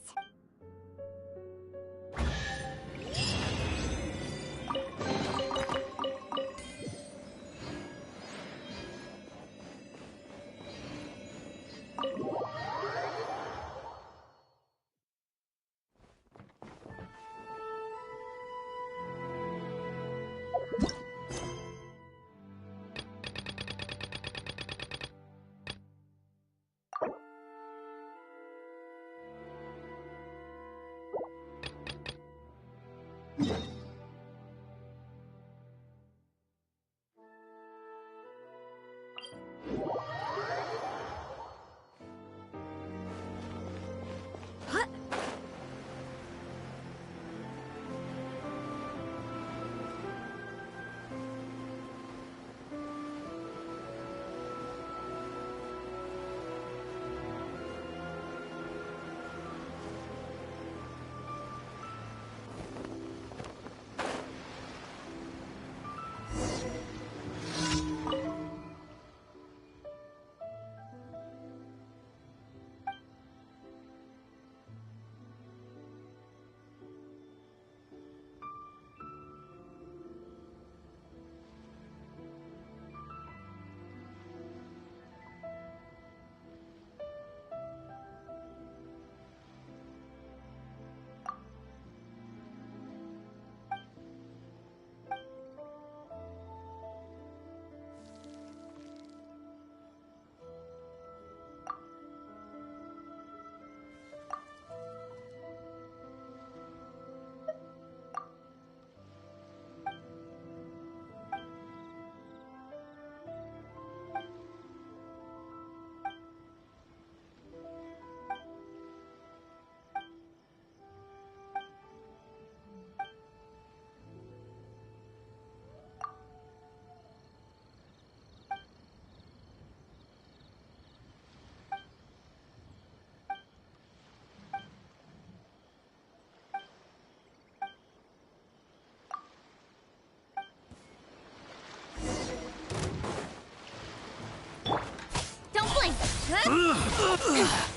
Don't blink!